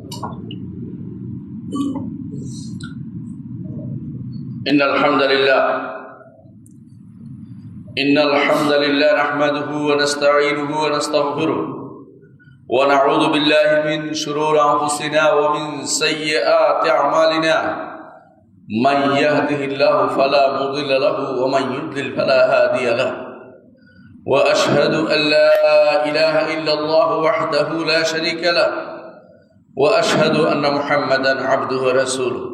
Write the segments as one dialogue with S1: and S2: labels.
S1: إن الحمد لله نحمده ونستعينه ونستغفره ونعوذ بالله من شرور أنفسنا ومن سيئات أعمالنا من يهده الله فلا مضل له ومن يضلل فلا هادي له وأشهد أن لا إله إلا الله وحده لا شريك له وأشهد أن محمدا عبده ورسوله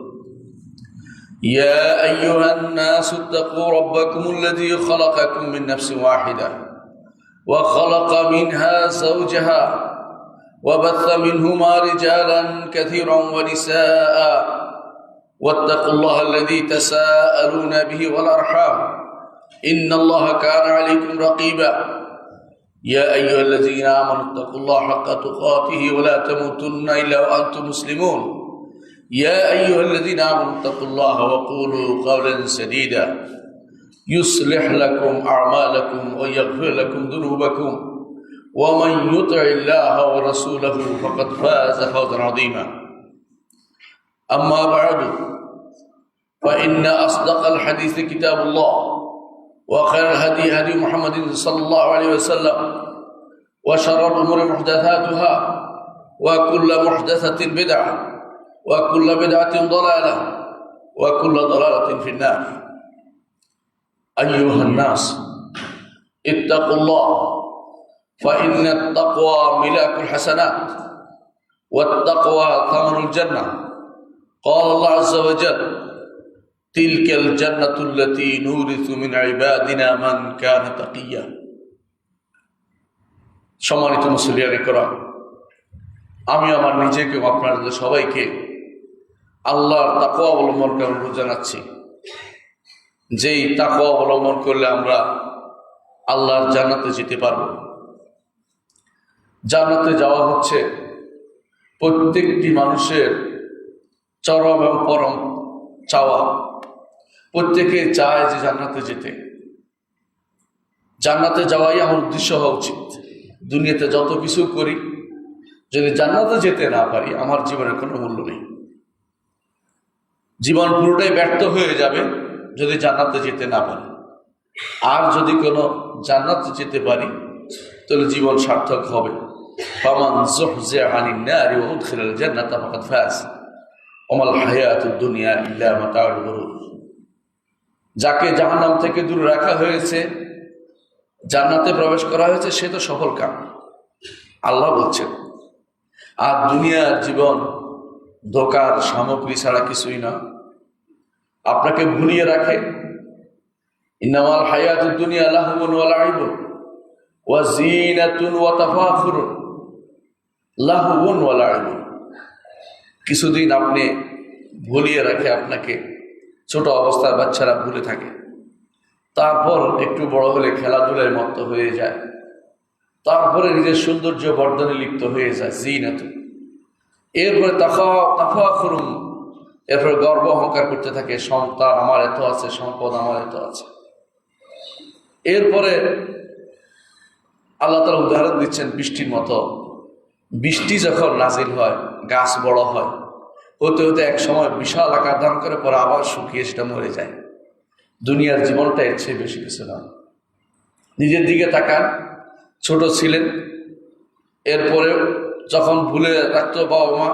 S1: يا أيها الناس اتقوا ربكم الذي خلقكم من نفس واحدة وخلق منها زوجها وبث منهما رجالا كثيرا ونساء واتقوا الله الذي تساءلون به والأرحام إن الله كان عليكم رقيبا يا أيها الذين آمنوا اتقوا الله حق تقاته ولا تموتن إلا وأنتم مسلمون يا أيها الذين آمنوا اتقوا الله وقولوا قولا سديدا يصلح لكم أعمالكم ويغفر لكم ذنوبكم ومن يطع الله ورسوله فقد فاز فوزا عظيما أما بعد فإن أصدق الحديث كتاب الله وخير الهدي هدي محمد صلى الله عليه وسلم وشر الأمور محدثاتها وكل محدثة بدعة وكل بدعة ضلالة وكل ضلالة في النار أيها الناس اتقوا الله فإن التقوى ملاك الحسنات والتقوى ثمن الجنة قال الله عز وجل تلك الجنة التي نورث من عبادنا من كان تقيا সম্মানিত মুসলিয়ান کرام আমি আমার নিজেকে ও আপনাদের সবাইকে আল্লাহর তাকওয়া অবলম্বন করার অনুরোধ জানাচ্ছি। যেই তাকওয়া অবলম্বন করলে আমরা আল্লাহর জান্নাতে যেতে পারব। জান্নাতে যাওয়া হচ্ছে প্রত্যেকটি মানুষের চরম এবং পরম চাওয়া। প্রত্যেকে চায় যে জান্নাতে যেতে। জান্নাতে যাওয়াই আমার উদ্দেশ্য হওয়া উচিত। দুনিয়াতে যত কিছু করি যদি জান্নাতে যেতে না পারি আমার জীবনের কোনো মূল্য নেই। জীবন পুরোটাই ব্যর্থ হয়ে যাবে যদি জান্নাতে যেতে না পারি। আর যদি কোনো জান্নাতে যেতে পারি তাহলে জীবন সার্থক হবে। ফামান যুহজিহা আনিন নারি ওয়া উদখিলাল জান্নাতা ফাকাদ ফাজ ওয়ামাল হায়াতুদ দুনিয়া ইল্লা মাতাউল গুরুর। যাকে জাহান্নাম থেকে দূরে রাখা হয়েছে, জান্নাতে প্রবেশ করা হয়েছে, সে তো সফল কাম। আল্লাহ বলছেন আর দুনিয়ার জীবন ধোকার সামগ্রী ছাড়া কিছুই না। আপনাকে ভুলিয়ে রাখে। ইন্নামাল হায়াতুদ দুনিয়া লাহবুন ওয়া লাইবুন ওয়া যিনাতুন ওয়া তাফাখুরুন লাহবুন ওয়া লাইবুন। কিছুদিন আপনি ভুলিয়ে রাখে আপনাকে। ছোট অবস্থায় বাচ্চারা ভুলে থাকে, তারপর একটু বড় হলে খেলাধুলায় মত্ত হয়ে যায়, তারপরে নিজের সৌন্দর্য বর্ধনে লিপ্ত হয়ে যায় যিনাতুন। এরপরে তাফাখুরুন, এরপরে গর্ব অহংকার করতে থাকে, সন্তান আমার এত আছে, সম্পদ আমার এত আছে। এরপরে আল্লাহ তাআলা উদাহরণ দিচ্ছেন বৃষ্টির মতো। বৃষ্টি যখন নাজিল হয়, গাছ বড় হয়, হতে হতে এক সময় বিশাল আকার ধারণ করে, পরে আবার শুকিয়ে সেটা মরে যায়। দুনিয়ার জীবনটা এর চেয়ে বেশি কিছু না। নিজের দিকে তাকান, ছোট ছিলেন, এরপরে যখন ভুলে রাখতো বাবা মা,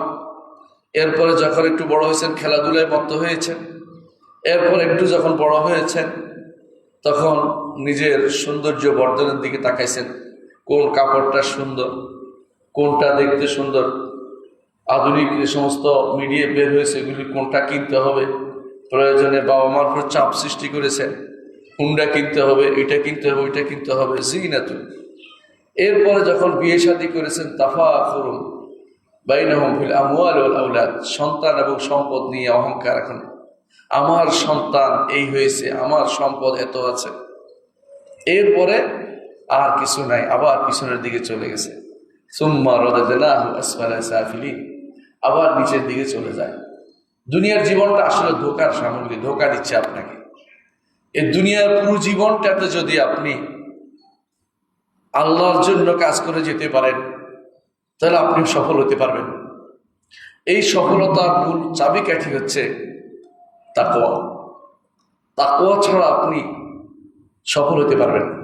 S1: এরপরে যখন একটু বড় হয়েছেন খেলাধুলায় মত্ত হয়েছেন, এরপর একটু যখন বড় হয়েছেন তখন নিজের সৌন্দর্য বর্ধনের দিকে তাকাইছেন। কোন কাপড়টা সুন্দর, কোনটা দেখতে সুন্দর, আধুনিক যে সমস্ত মিডিয়া বের হয়েছে এগুলি কোনটা কিনতে হবে, প্রয়োজনে বাবা মার উপর চাপ সৃষ্টি করেছেন, হুন্ডা কিনতে হবে, এটা কিনতে হবে, ওইটা কিনতে হবে, যিনাতুন। এরপরে যখন বিয়ে শাদী করেছেন তাফাখুরুন বাইনাহুম ফিল আমওয়াল ওয়াল আওলাদ, সন্তান এবং সম্পদ নিয়ে অহংকার। এখন আমার সন্তান এই হয়েছে, আমার সম্পদ এত আছে, এরপরে আর কিছু নাই, আবার পিছনের দিকে চলে গেছে। সুম্মা রাদাদনাহু আসফালা সাফিলিন, আবার নিচের দিকে চলে যায়। দুনিয়ার জীবনটা আসলে ধোকার সামগ্রী, ধোকা দিচ্ছে আপনাকে। এই দুনিয়ার পুরো জীবনটাতে যদি আপনি আল্লাহর জন্য কাজ করে যেতে পারেন তাহলে আপনি সফল হতে পারবেন। এই সফলতার মূল চাবিকাঠি হচ্ছে তাকওয়া। তাকওয়া ছাড়া আপনি সফল হতে পারবেন না।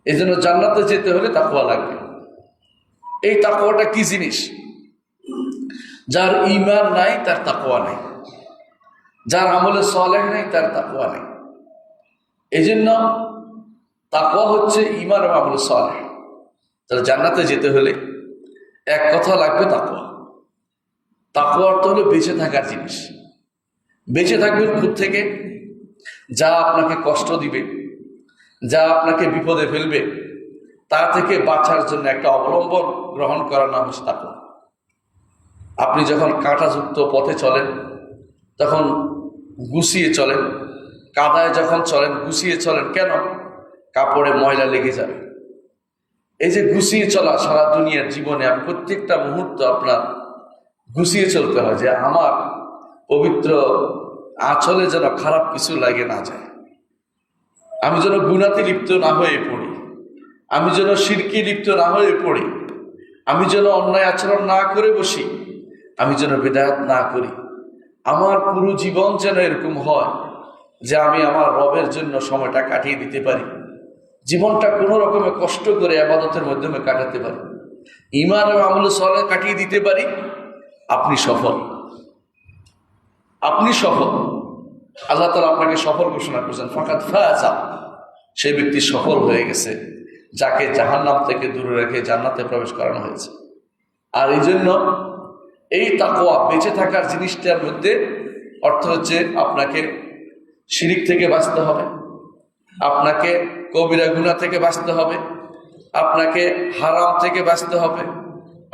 S1: এই জন্য জান্নাতে যেতে হলে তাকওয়া লাগবে। এই তাকওয়াটা কি জিনিস? যার ঈমান নাই তার তাকওয়া নাই, যার আমলে সালেহ নাই তার তাকওয়া নাই। এই জন্য তাকওয়া হচ্ছে ঈমান এবং আমলে সালেহ। তাহলে জান্নাতে যেতে হলে এক কথা লাগবে তাকওয়া। তাকওয়া অর্থ হলো বেঁচে থাকার জিনিস। বেঁচে থাকবেন থেকে যা আপনাকে কষ্ট দিবে, যা আপনাকে বিপদে ফেলবে, তা থেকে বাঁচার জন্য একটা অবলম্বন গ্রহণ করার নাম হচ্ছে তাকওয়া। আপনি যখন কাঁটাযুক্ত পথে চলেন তখন গুছিয়ে চলেন, কাদায় যখন চলেন গুছিয়ে চলেন। কেন? কাপড়ে ময়লা লেগে যাবে। এই যে গুছিয়ে চলা সারা দুনিয়ার জীবনে প্রত্যেকটা মুহূর্ত আপনার গুছিয়ে চলতে হয়, যে আমার পবিত্র আঁচলে যেন খারাপ কিছু লাগে না যায়, আমি যেন গুনাতে লিপ্ত না হয়ে পড়ি, আমি যেন শিরকি লিপ্ত না হয়ে পড়ি, আমি যেন অন্যায় আচরণ না করে বসি, আমি যেন বিদআত না করি। আমার পুরো জীবন যেন এরকম হয় যে আমি আমার রবের জন্য সময়টা কাটিয়ে দিতে পারি, জীবনটা কোনো রকমে কষ্ট করে ইবাদতের মাধ্যমে কাটাতে পারি, ঈমান ও আমল সালেহ কাটিয়ে দিতে পারি। আপনি সফল, আপনি সফল। আল্লাহ তাআলা আপনাকে সফল ঘোষণা করেছেন। ফাকাদ ফাযা, সেই ব্যক্তি সফল হয়ে গেছে যাকে জাহান্নাম থেকে দূরে রেখে জান্নাতে প্রবেশ করানো হয়েছে। আর এই জন্য এই তাকওয়া বেঁচে থাকার জিনিসটার মধ্যে অর্থ হচ্ছে আপনাকে শিরিক থেকে বাঁচতে হবে, আপনাকে কবিরা গুনাহ থেকে বাঁচতে হবে, আপনাকে হারাম থেকে বাঁচতে হবে,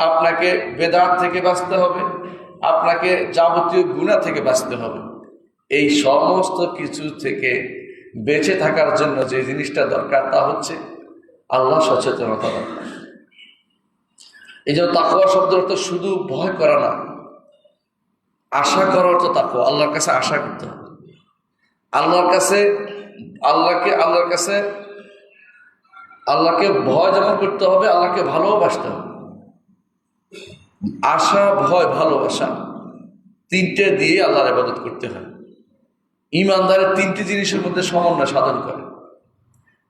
S1: আপনাকে বেদাত থেকে বাঁচতে হবে, আপনাকে যাবতীয় গুনাহ থেকে বাঁচতে হবে। এই সমস্ত কিছু থেকে বেঁচে থাকার জন্য যে জিনিসটা দরকার তা হচ্ছে আল্লাহ সচেতনতা দরকার। এই জন্য তাকওয়া শব্দের অর্থ শুধু ভয় করা না, আশা করার তো তাকওয়া। আল্লাহর কাছে আশা করতে হবে, আল্লাহর কাছে আল্লাহকে ভয় যেমন করতে হবে, আল্লাহকে ভালোবাসতে হবে। আশা, ভয়, ভালোবাসা তিনটে দিয়ে আল্লাহর ইবাদত করতে হয়। ঈমানদারের তিনটি জিনিসের মধ্যে সমন্বয় সাধন করে।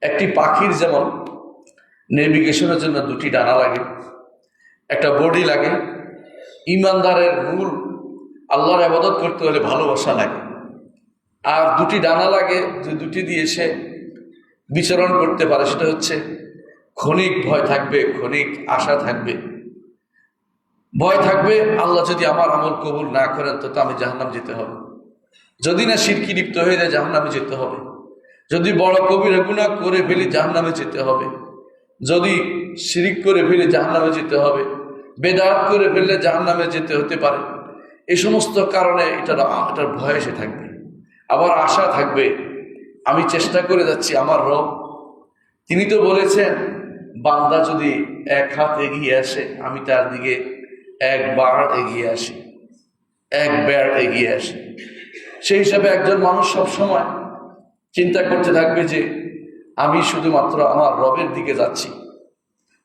S1: একটি পাখির যেমন নেভিগেশনের জন্য দুটি ডানা লাগে, একটা বডি লাগে, ঈমানদারের মূল আল্লাহর ইবাদত করতে হলে ভালোবাসা লাগে। আর দুটি ডানা লাগে, যে দুটি দিয়ে সে বিচরণ করতে পারে, সেটা হচ্ছে ক্ষণিক ভয় থাকবে, ক্ষণিক আশা থাকবে। ভয় থাকবে আল্লাহ যদি আমার আমল কবুল না করেন তো আমি জাহান্নাম যেতে হবে, যদি না শিরকি লিপ্ত হয়ে যায় জাহান্নামে যেতে হবে, যদি বড় কবিরা গুনাহ করে ফেলি জাহান্নামে যেতে হবে, যদি শিরিক করে ফেলে জাহান্নামে যেতে হবে, বেদাত করে ফেললে জাহান্নামে যেতে হতে পারে। এই সমস্ত কারণে এটার ভয় এসে থাকবে। আবার আশা থাকবে, আমি চেষ্টা করে যাচ্ছি, আমার রব তিনি তো বলেছেন বান্দা যদি এক হাত এগিয়ে আসে আমি তার দিকে একবার এগিয়ে আসি, একবার এগিয়ে আসি। সেই হিসাবে একজন মানুষ সব সময় চিন্তা করতে থাকবে যে আমি শুধুমাত্র আমার রবের দিকে যাচ্ছি।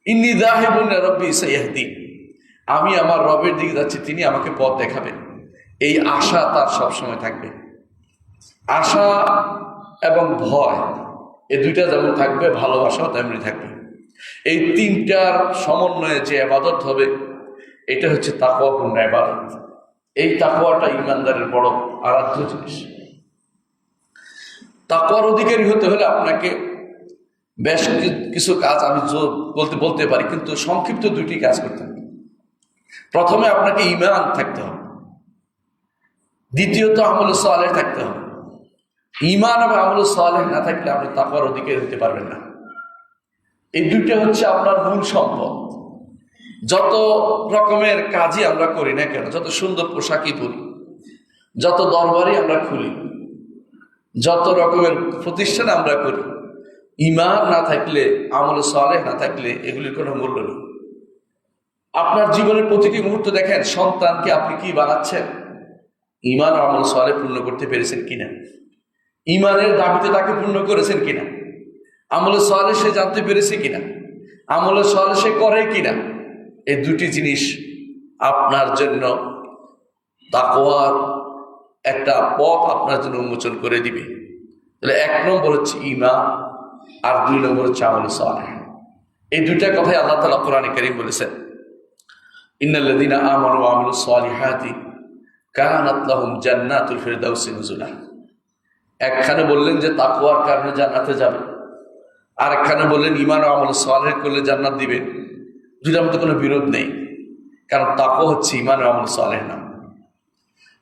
S1: ইন্নী যাহিবুন ইলা রাব্বি সাইয়াহদিন, আমি আমার রবের দিকে যাচ্ছি, তিনি আমাকে পথ দেখাবেন। এই আশা তার সব সময় থাকবে। আশা এবং ভয় এই দুইটা যেমন থাকবে, ভালোবাসাও তেমনি থাকবে। এই তিনটার সমন্বয়ে যে ইবাদত হবে এটা হচ্ছে তাকওয়াপূর্ণ ইবাদত। এই তাকওয়াটা ঈমানদারের বড় আরাধ্য জিনিস। তাকওয়ার অধিকারী হতে হলে আপনাকে বেশ কিছু কাজ আমি বলতে পারি, কিন্তু সংক্ষিপ্ত দুইটি কাজ করতে হবে। প্রথমে আপনাকে ঈমান থাকতে হবে, দ্বিতীয়ত আমল সালেহ থাকতে হবে। ঈমান এবং আমল সালেহ না থাকলে আপনি তাকওয়ার অধিকারী হতে পারবেন না। এই দুইটা হচ্ছে আপনার মূল সম্পদ। যত রকমের কাজই আমরা করি না কেন, যত সুন্দর পোশাকই পরি, যত দরবারই আমরা খুলি, যত রকমের প্রতিষ্ঠান আমরা করি, ঈমান না থাকলে, আমল সালেহ না থাকলে এগুলির কোনো মূল্য নেই। আপনার জীবনের প্রতিটি মুহূর্ত দেখেন, সন্তানকে আপনি কি বানাচ্ছেন, ঈমান ও আমল সালেহ পূর্ণ করতে পেরেছেন কিনা, ঈমানের দাবিতে তাকে পূর্ণ করেছেন কিনা, আমল সালেহ সে জানতে পেরেছে কিনা, আমল সালেহ সে করে কিনা। এই দুটি জিনিস আপনার জন্য তাকওয়ার একটা পথ আপনার জন্য উন্মোচন করে দিবে। তাহলে 1 নম্বর হচ্ছে ঈমান, আর 2 নম্বর হচ্ছে আমল সালেহ। এই দুইটা কথাই আল্লাহ তাআলা কোরআনে কারীম বলেছেন, ইন্নাল্লাযীনা আমানু ওয়া আমিলুস সালিহাতি কানাত লাহুম জান্নাতুল ফিরদাউসি নুজুলা। একখানে বললেন যে তাকওয়ার কারণে জান্নাতে যাবে, আর একখানে বললেন ঈমান ও আমল সালেহ করলে জান্নাত দিবে। দুইটার মধ্যে কোনো বিরোধ নেই, কারণ তাকওয়া হচ্ছে ঈমান ও আমল সালেহ না।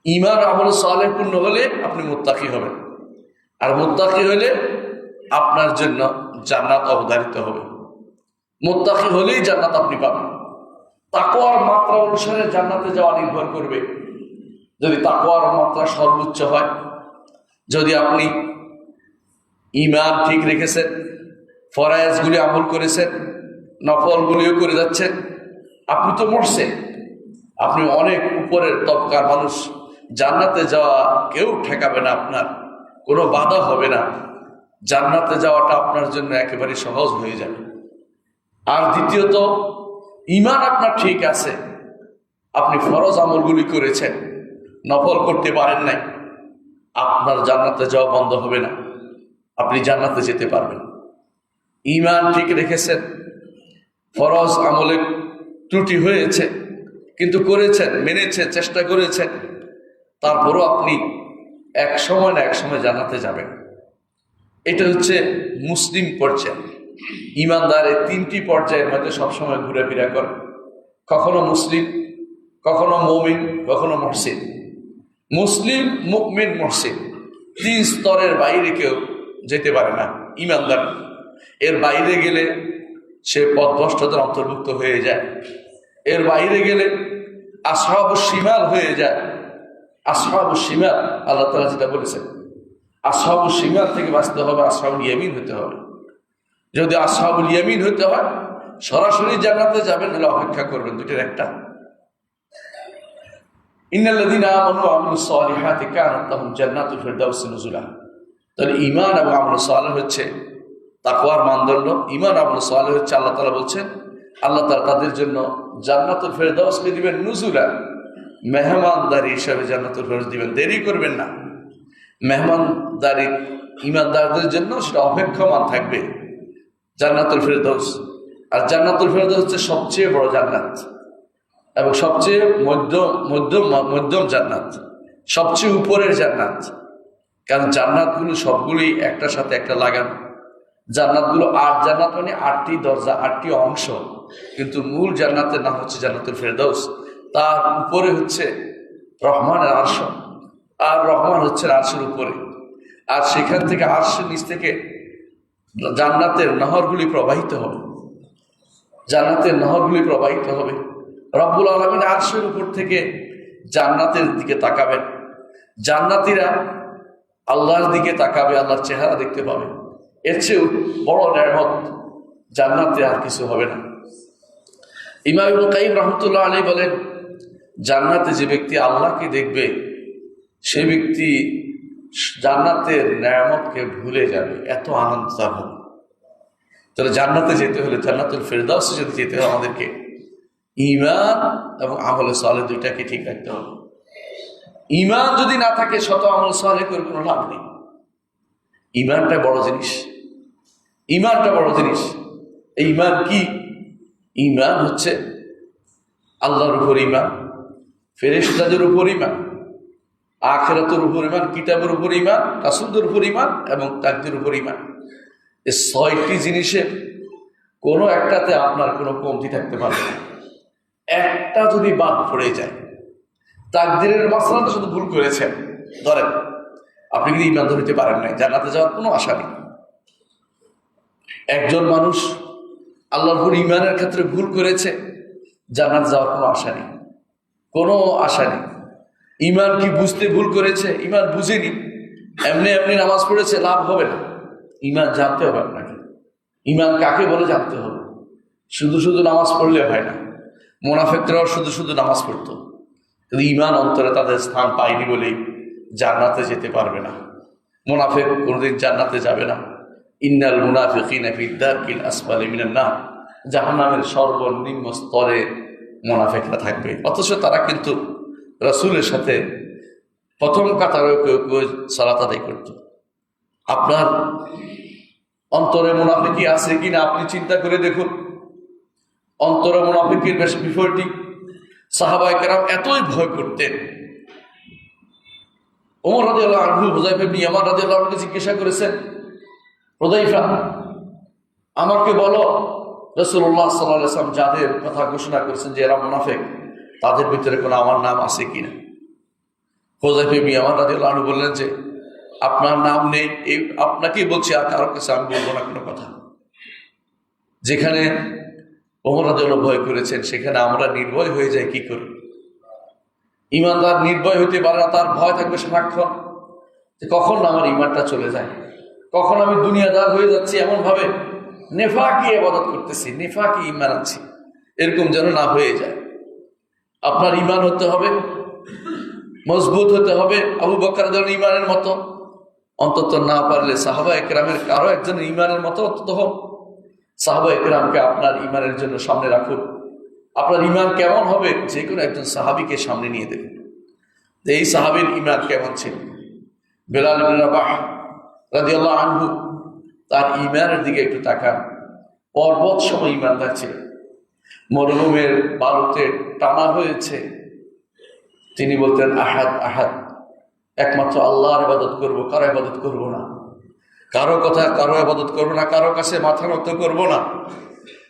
S1: ঈমান ও আমল সালেহ পূর্ণ হলে আপনি মুত্তাকি হবেন, আর মুত্তাকি হলে আপনার জন্য জান্নাত অবধারিত হবে। মুত্তাকি হলেই জান্নাত আপনি পাবেন। তাকওয়ার মাত্রা অনুসারে জান্নাতে যাওয়া নির্ভর করবে। যদি তাকওয়ার মাত্রা সর্বোচ্চ হয়, যদি আপনি ঈমান ঠিক রেখেছেন, ফরয়েজগুলি আমল করেছেন, নফলগুলিও করে যাচ্ছেন, আপনি তো মরছেন, আপনি অনেক উপরের তবকার মানুষ। জান্নাতে যাওয়া কেউ ঠেকাবে না, আপনার কোনো বাধা হবে না। জান্নাতে যাওয়াটা আপনার জন্য একেবারে সহজ হয়ে যাবে। আর দ্বিতীয়ত, ঈমান আপনার ঠিক আছে, আপনি ফরজ আমলগুলি করেছেন, নফল করতে পারেন নাই, আপনার জান্নাতে যাওয়া বন্ধ হবে না, আপনি জান্নাতে যেতে পারবেন। ঈমান ঠিক রেখেছেন, ফরজ আমলে ত্রুটি হয়েছে কিন্তু করেছেন, মেনেছেন, চেষ্টা করেছেন, তারপরও আপনি এক সময় না এক সময় জান্নাতে যাবেন। এটা হচ্ছে মুসলিম পর্যায়। ঈমানদারের 3টি পর্যায়ের মধ্যে সবসময় ঘুরেফেরা করে, কখনো মুসলিম, কখনো মুমিন, কখনো মুহসিন। মুসলিম, মুমিন, মুহসিন 3 স্তরের বাইরে কেউ যেতে পারে না ঈমানদার। এর বাইরে গেলে সে পথভ্রষ্টতার অন্তর্ভুক্ত হয়ে যায়, এর বাইরে গেলে আসহাবুশ শিমাল হয়ে যায়। আসহাবুশ শিমাল, আল্লাহ তাআলা যেটা বলেছেন, আসহাবুশ শিমাল থেকে বাঁচতে হবে, আসহাবুল ইয়ামিন হতে হবে। যদি আসহাবুল ইয়ামিন হতে হয়, সরাসরি জান্নাতে যাবেন, হলে অপেক্ষা করবেন, দুটোর একটা। ইন্নাল্লাযীনা আমানু ওয়া আমিলুস সালিহাতি কানাত লাহুম জান্নাতুল ফিরদাউসি নুজুলা। তাহলে ঈমান এবং আমল সালেহ হচ্ছে তাকওয়ার মানদণ্ড। ঈমান আমল সালেহ হচ্ছে, আল্লাহ তাআলা বলছেন, আল্লাহ তাআলা তাদের জন্য জান্নাতুল ফিরদাউসকে দিবেন নুজুলা, মেহমানদারি হিসাবে জান্নাতুল ফিরদাউস দিবেন। দেরি করবেন না, মেহমানদারি ঈমানদারদের জন্য সেটা অপেক্ষমান থাকবে জান্নাতুল ফিরদাউস। আর জান্নাতুল ফিরদাউস হচ্ছে সবচেয়ে বড় জান্নাত এবং সবচেয়ে মধ্যম জান্নাত, সবচেয়ে উপরের জান্নাত। কারণ জান্নাতগুলো সবগুলোই একটার সাথে একটা লাগানো। জান্নাতগুলো 8 জান্নাত মানে 8টি দরজা, 8টি অংশ, কিন্তু মূল জান্নাতের নাম হচ্ছে জান্নাতুল ফিরদাউস। তার উপরে হচ্ছে রহমানের আরশ, আর রহমান হচ্ছে আরশের উপরে। আর সেখান থেকে আরশের নিচ থেকে জান্নাতের নহরগুলি প্রবাহিত হবে, জান্নাতের নহরগুলি প্রবাহিত হবে। রব্বুল আলামিন আরশের উপর থেকে জান্নাতের দিকে তাকাবেন, জান্নাতীরা আল্লাহর দিকে তাকাবে, আল্লাহর চেহারা দেখতে পাবে। এর চেয়ে বড় নেয়ামত জান্নাতে আর কিছু হবে না। ইমাম ইবনে কাইয়িম রাহমাতুল্লাহ আলাইহি বলেন, জান্নাতে যে ব্যক্তি আল্লাহকে দেখবে, সে ব্যক্তি জান্নাতের নেয়ামতকে ভুলে যাবে, এত আনন্দ তার হবে। তাহলে জান্নাতে যেতে হলে, জান্নাতুল ফিরদাউসে যদি যেতে হয়, আমাদেরকে ঈমান এবং আমল সালেহ দুইটাকে ঠিক রাখতে হবে। ঈমান যদি না থাকে, শত আমল সালেহ করে কোনো লাভ নেই। ঈমানটা বড় জিনিস, ঈমানটা বড় জিনিস। এই ঈমান কি? ঈমান হচ্ছে আল্লাহর উপর ঈমান, ফেরেশতাদের উপর ঈমান, আখিরাতের উপর ঈমান, কিতাবের উপর ঈমান, রাসূলদের উপর ঈমান এবং তাকদীরের উপর ঈমান। এই 6টি জিনিসের কোনো একটাতে আপনার কোনো কমতি থাকতে পারবে না। একটা যদি বাদ পড়ে যায়, তাকদীরের মাসলাটা শুধু ভুল করেছেন, ধরেন আপনি কিন্তু ঈমান ধরতে পারেন নাই, জান্নাতে যাওয়ার কোনো আশা নেই। একজন মানুষ আল্লাহর উপর ঈমানের ক্ষেত্রে ভুল করেছে, জান্নাতে যাওয়ার কোনো আশা নেই, কোনো আশা নেই। ঈমান কি বুঝতে ভুল করেছে, ঈমান বুঝেনি, এমনি এমনি নামাজ পড়েছে, লাভ হবে না। ঈমান জানতে হবে আপনাকে। ঈমান কাকে বলে জানতে হবে। শুধু শুধু নামাজ পড়লে হয় না। মুনাফিকরাও শুধু শুধু নামাজ পড়তো, কিন্তু ঈমান অন্তরে তাদের স্থান পায়নি বলেই জান্নাতে যেতে পারবে না। মুনাফিক কোনোদিন জান্নাতে যাবে না। ইন্নাল মুনাফিকিনা ফি দারকিল আসফালি মিনান নার, জাহান্নামের সর্বনিম্ন স্তরে মুনাফিকরা থাকবে। অথচ তারা কিন্তু রাসূলের সাথে প্রথম কাতারে কেউ কেউ সালাত আদায় করত। আপনার অন্তরে মুনাফিকি আছে কিনা আপনি চিন্তা করে দেখুন। অন্তরে মুনাফিকির বেশ বিষয়টি সাহাবায়ে কেরাম এতই ভয় করতেন। ওমর রাদিয়াল্লাহু আনহু হুযায়ফা ইবনে ইয়ামান রাদিয়াল্লাহু আনহুকে জিজ্ঞাসা করেছেন, হুযায়ফা আমাকে বলো রাসূলুল্লাহ সাল্লাল্লাহু আলাইহি ওয়াসাল্লাম যাদের কথা ঘোষণা করেছেন যে এরা মুনাফিক, তাদের ভিতরে কোনো আমার নাম আছে কিনা? হুযায়ফা ইবনে ইয়ামান রাদিয়াল্লাহু আনহু বললেন যে আপনার নাম নেই, এই আপনাকেই বলছি, আর কারো কাছে আমি বলবো না কোনো কথা। যেখানে ওমর রাদিয়াল্লাহু ভয় করেছেন সেখানে আমরা নির্ভয় হয়ে যাই কি করে? ইমানদার নির্ভয় হইতে পারে না, তার ভয় থাকবে সারাক্ষণ যে কখন আমার ইমানটা চলে যায়, কখন আমি দুনিয়াদার হয়ে যাচ্ছি, এমন ভাবে নেফাকি ইবাদত করতেছি, নেফাকি ইমান আনছি, এরকম যেন না হয়ে যায়। আপনার ইমান হতে হবে মজবুত, হতে হবে আবু বকর রাদিয়াল্লাহু ইমানের মতো, অন্তত না পারলে সাহাবায়ে কেরামের কারো একজনের ইমানের মতো অন্তত হোক। সাহাবায়ে কেরামকে আপনার ইমানের জন্য সামনে রাখুন। আপনার ইমান কেমন হবে যে কোনো একজন সাহাবীকে সামনে নিয়ে দেবেন যে এই সাহাবীর ইমান কেমন ছিল। বেলাল ইবনে রাবাহ রাদিয়াল্লাহু আনহু, তার ইমানের দিকে একটু তাকান। পর্বত সময় ইমানদার ছিলেন, মরুভূমির বালুতে টানা হয়েছে, তিনি বলতেন আহাদ আহাদ, একমাত্র আল্লাহর ইবাদত করব, কারো ইবাদত করব না, কারো কথা কারো ইবাদত করব না, কারো কাছে মাথা নত করব না,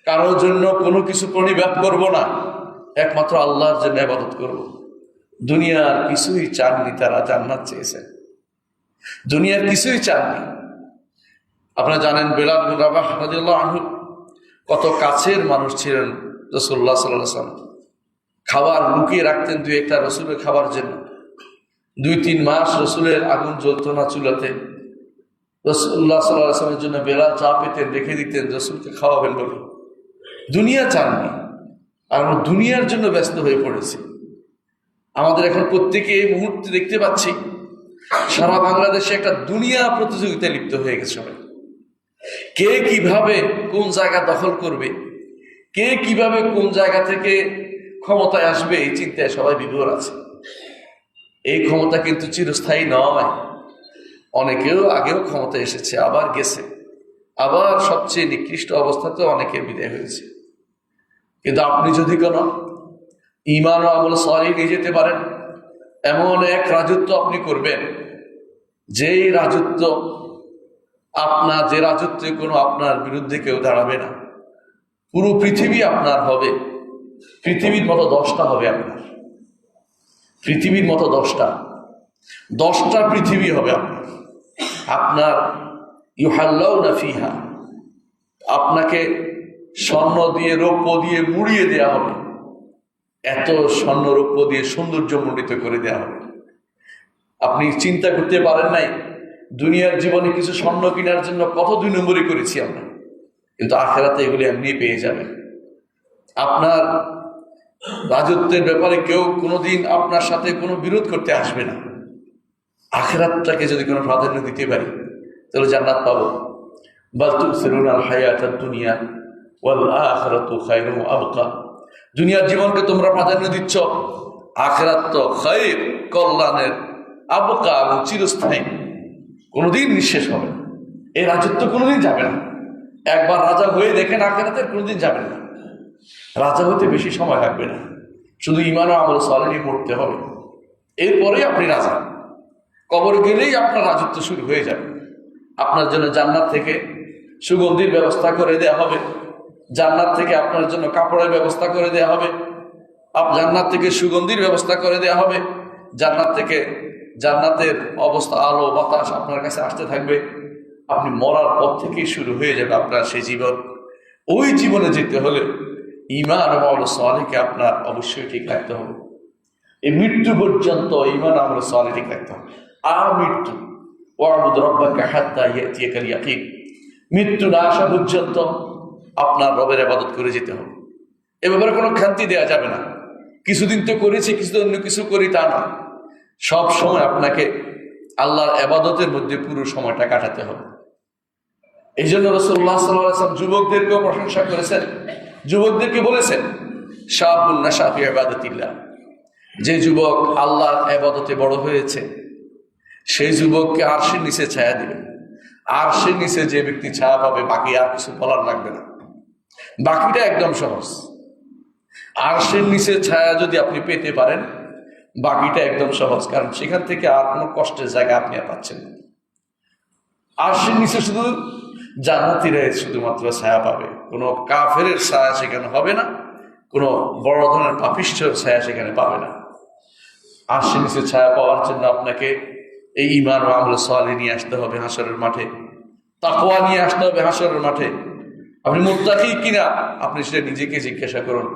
S1: কারোর জন্য কোনো কিছু প্রণিপাত করব না, একমাত্র আল্লাহর জন্য ইবাদত করব। দুনিয়ার কিছুই চাননি তারা, জান্নাত চেয়েছেন, দুনিয়ার কিছুই চাননি। আপনারা জানেন বেলাল ইবনে রাবাহ রাদিয়াল্লাহু আনহু কত কাছের মানুষ ছিলেন রাসূলুল্লাহ সাল্লাল্লাহু আলাইহি ওয়াসাল্লাম। খাবার লুকিয়ে রাখতেন দুই একটা রসুলের খাবার জন্য। 2-3 মাস রসুলের আগুন জ্বলত না চুলাতে, রাসূলুল্লাহ সাল্লাল্লাহু আলাইহি ওয়াসাল্লামের জন্য বেলাল চা পেতেন, রেখে দিতেন রসুলকে খাওয়াবেন বলে। দুনিয়া চাননি, আর আমরা দুনিয়ার জন্য ব্যস্ত হয়ে পড়েছি। আমাদের এখন প্রত্যেকে এই মুহূর্তে দেখতে পাচ্ছি সারা বাংলাদেশে একটা দুনিয়া প্রতিযোগিতায় লিপ্ত হয়ে গেছে সবাই। কে কিভাবে কোন জায়গা দখল করবে, কে কিভাবে কোন জায়গা থেকে ক্ষমতায় আসবে, এই চিন্তায় সবাই বিভোর আছে। এই ক্ষমতা কিন্তু চিরস্থায়ী নয়। অনেকেও আগেও ক্ষমতা এসেছে, আবার গেছে, আবার সবচেয়ে নিকৃষ্ট অবস্থাতে অনেকে বিদায় হয়েছে। কিন্তু আপনি যদি কোনো ঈমান ও আমল সালিহ নিয়ে যেতে পারেন, এমন এক রাজত্ব আপনি করবেন যেই রাজত্ব যে রাজত্বে কোনো আপনার বিরুদ্ধে কেউ দাঁড়াবে না। পুরো পৃথিবী আপনার হবে, পৃথিবীর মতো 10টা হবে আপনার, পৃথিবীর মতো 10টা পৃথিবী হবে আপনার ইউহাল্লাউনা ফিহা, আপনাকে স্বর্ণ দিয়ে রৌপ্য দিয়ে মুড়িয়ে দেয়া হবে, এত স্বর্ণ রৌপ্য দিয়ে সৌন্দর্য মণ্ডিত করে দেয়া হবে। আপনি চিন্তা করতে পারেন নাই দুনিয়ার জীবনে কিছু স্বর্ণ কেনার জন্য কত 2 নম্বরই করেছি আমরা, কিন্তু আখিরাতে এগুলি এমনি পেয়ে যাবেন। আপনার রাজত্বের ব্যাপারে কেউ কোনোদিন আপনার সাথে কোনো বিরোধ করতে আসবে না। আখিরাতটাকে যদি কোনো প্রাধান্য দিতে পারি তাহলে জান্নাত পাবো। বাল তুসিরুনাল হায়াতাদ দুনিয়া ওয়াল আখিরাতু খায়রুন ওয়া আবকা। দুনিয়ার জীবনকে তোমরা প্রাধান্য দিচ্ছ, আখিরাত তো খায়র, কল্যাণের, আবকা এবং চিরস্থায়ী, কোনোদিন নিঃশেষ হবে না। এই রাজত্ব কোনোদিন যাবে না। একবার রাজা হয়ে দেখেন আখিরাতের, কোনোদিন যাবেন না। রাজা হতে বেশি সময় লাগবে না, শুধু ঈমান ও আমল সালেহ পড়তে হবে, এরপরেই আপনি রাজা। কবর গেলেই আপনার রাজত্ব শুরু হয়ে যাবে। আপনার জন্য জান্নাত থেকে সুগন্ধির ব্যবস্থা করে দেয়া হবে, জান্নাত থেকে আপনার জন্য কাপড়ের ব্যবস্থা করে দেয়া হবে, জান্নাত থেকে সুগন্ধির ব্যবস্থা করে দেয়া হবে, জান্নাত থেকে জান্নাতের অবস্থা, আলো বাতাস আপনার কাছে আসতে থাকবে। আপনি মরার পর থেকেই শুরু হয়ে যাবে আপনার সেই জীবন। ওই জীবনে যেতে হলে ঈমান ও আমল সালেহকে আপনার অবশ্যই ঠিক রাখতে হবে। এই মৃত্যু পর্যন্ত ঈমান আমল সালেহ ঠিক রাখতে হবে। আর মৃত্যু, ওয়াবুদ রাব্বাকা হাত্তা ইয়াতিয়াকাল ইয়াকিন, মৃত্যু না আসা পর্যন্ত আপনার রবের ইবাদত করে যেতে হবে। এ ব্যাপারে কোনো খান্তি দেওয়া যাবে না। কিছুদিন তো করেছি, কিছুদিন অন্য কিছু করি, তা না। সব সময় আপনাকে আল্লাহর ইবাদতের মধ্যে পুরো সময়টা কাটাতে হবে। এই জন্য রাসূলুল্লাহ সাল্লাল্লাহু আলাইহি ওয়াসাল্লাম যুবকদেরকেও প্রশংসা করেছেন, যুবকদেরকে বলেছেন শাবুন নাশা ফি ইবাদাতিল্লাহ, যে যুবক আল্লাহর ইবাদতে বড় হয়েছে সেই যুবককে আরশের নিচে ছায়া দিবে। আরশের নিচে যে ব্যক্তি ছায়া পাবে, বাকি আর কিছু বলার লাগবে না, বাকিটা একদম সহজ। আরশের নিচে ছায়া যদি আপনি পেতে পারেন, বাকিটা একদম সহজ, কারণ সেখান থেকে আর কোনো কষ্টের জায়গা আপনি আর পাচ্ছেন না। আরশের নিচে শুধু জান্নাতীরা শুধুমাত্র ছায়া পাবে, কোনো কাফেরের ছায়া সেখানে হবে না, কোনো বড় ধরনের পাপিষ্ঠের ছায়া সেখানে পাবে না। আরশের নিচে ছায়া পাওয়ার জন্য আপনাকে এই ঈমান ও আমল সালেহ নিয়ে আসতে হবে হাসরের মাঠে, তাকওয়া নিয়ে আসতে হবে হাসরের মাঠে। আপনি মুত্তাকি কিনা আপনি সেটা নিজেকে জিজ্ঞাসা করুন।